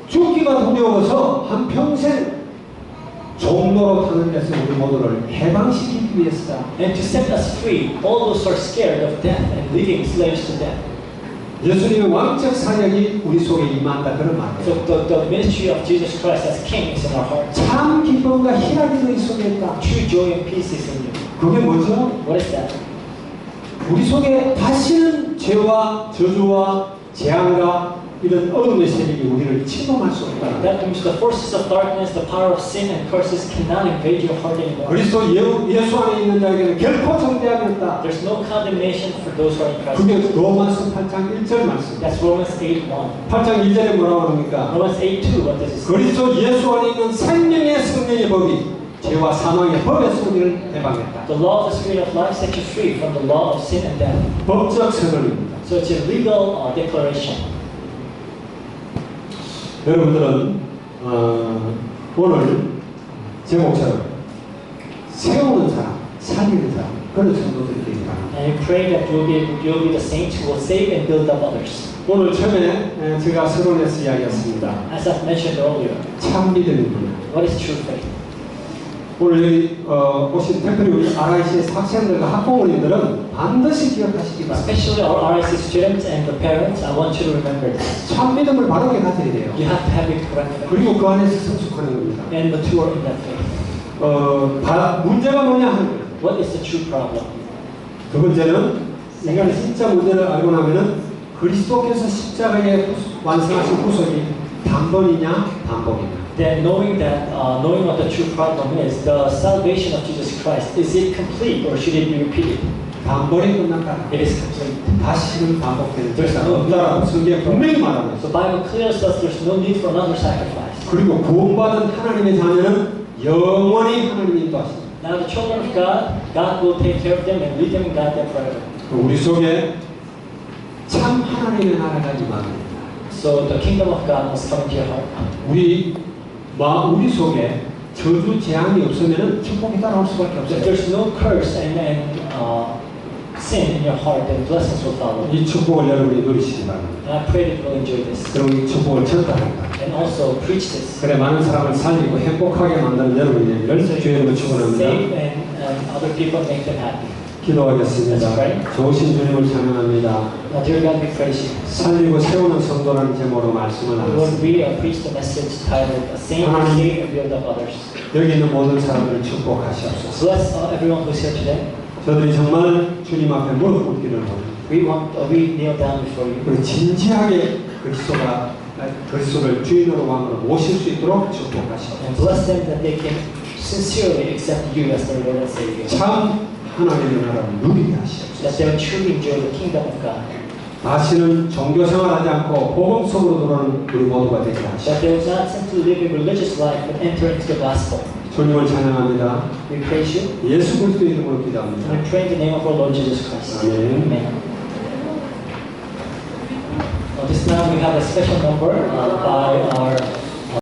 죽기가 두려워서 한평생 종로로 타는 데서 우리 모두를 해방시키기 위해서다. And to set us free, all those who are scared of death and living slaves to death. 예수님의 왕적 사역이 우리 속에 임한다 그런 So 말이에요. the ministry of Jesus Christ as King is in our hearts. 참 기쁨과 희락이 너희 속에 있다. True joy and peace is in you. 그게 뭐죠? What is that? 우리 속에 다시는 죄와 저주와 재앙과 이런 어둠의 세력이 우리를 침범할 수 없다. That means the forces of darkness, the power of sin and curses cannot invade your heart anymore. 그리스도 예수 안에 있는 자에게는 결코 정죄함이 없다. There's no condemnation for those who are in Christ. 그게 로마서 8장 1절 말씀. That's Romans 8:1. 8장 1절에 뭐라고 합니까? Romans 8:2. What does it say? 그리스도 예수 안에 있는 생명의 성령의 법이 죄와 사망의 법에서 우리를 해방했다. The law of the Spirit of life set you free from the law of sin and death. 법적 선언입니다. So it's a legal declaration. 여러분들은 오늘 제목처럼 세우는 사람, 살리는 사람 그런 성도들이 되기 바랍니다. And we pray that you'll be the saints who will save and build up others. 오늘 처음에 제가 서론에서 이야기했습니다. As I've mentioned earlier, 참 믿음입니다. what is true faith? 오늘 여기 오신 특별히 우리 RIC의 학생들과 학부모님들은 반드시 기억하시기 바랍니다. Especially our RIC students and the parents, I want you to remember this. 참 믿음을 바르게 가져야 돼요. You have to have it correct faith 그리고 그 안에서 성숙하는 겁니다. and mature in that faith. 문제가 뭐냐 하는 거예요. What is the true problem? 그 문제는 인간의 진짜 문제를 알고 나면은 그리스도께서 십자가에 완성하신 구속이 단번이냐 반복이냐. Then knowing what the true problem is, the salvation of Jesus Christ, is it complete or should it be repeated? 단번에 끝난다. It is complete. 다시는 반복되는 절차가 없다라고 성경에 분명히 말하고 있어요. The Bible clears us there's no need for another sacrifice. 그리고 구원받은 하나님의 자녀는 영원히 하나님이 인도하십니다. Now the children of God, God will take care of them and lead them and guide them forever. 우리 속에 참 하나님의 나라가 임합니다. So the kingdom of God must come into your heart. 우리 속에 저주 재앙이 없으면 축복이 따라올 수밖에 If 없어요. there's no curse and sin in your heart, then blessings will follow. 이 축복을 여러분이 누리시기 바랍니다. And I pray that you will enjoy this. 그리고 이 축복을 전달합니다. And also preach this. 그래 많은 사람을 살리고 행복하게 만드는 여러분이 되기를 주의 이름으로 축원합니다. Save and other people make them happy. 기도하겠습니다. 좋으신 주님을 찬양합니다. Dear God, we praise you. 살리고 세우는 성도라는 제목으로 말씀을 Lord, 나눴습니다. we preach the message titled "Save, Save, and Build Up Others." 여기 있는 모든 사람들을 축복하시옵소서. Bless everyone who's here today. 저들이 정말 주님 앞에 무릎 꿇기를 원합니다. We kneel down before you. 그리고 진지하게 그리스도를 주인으로 왕으로 모실 수 있도록 축복하시옵소서. And bless them that they can sincerely accept you as their Lord and Savior. 참 하나님의 나라를 누리게 That 하시옵소서. they will truly enjoy the kingdom of God. 다시는 종교 생활하지 않고 복음 속으로 들어오는 우리 모두가 되게 하시옵소서. That they will not simply live a religious life but enter into the gospel. 주님을 찬양합니다. We praise you. 예수 그리스도 이름으로 And 기도합니다. we pray in the name of our Lord Jesus Christ. Amen. Amen. This time we have a special number by our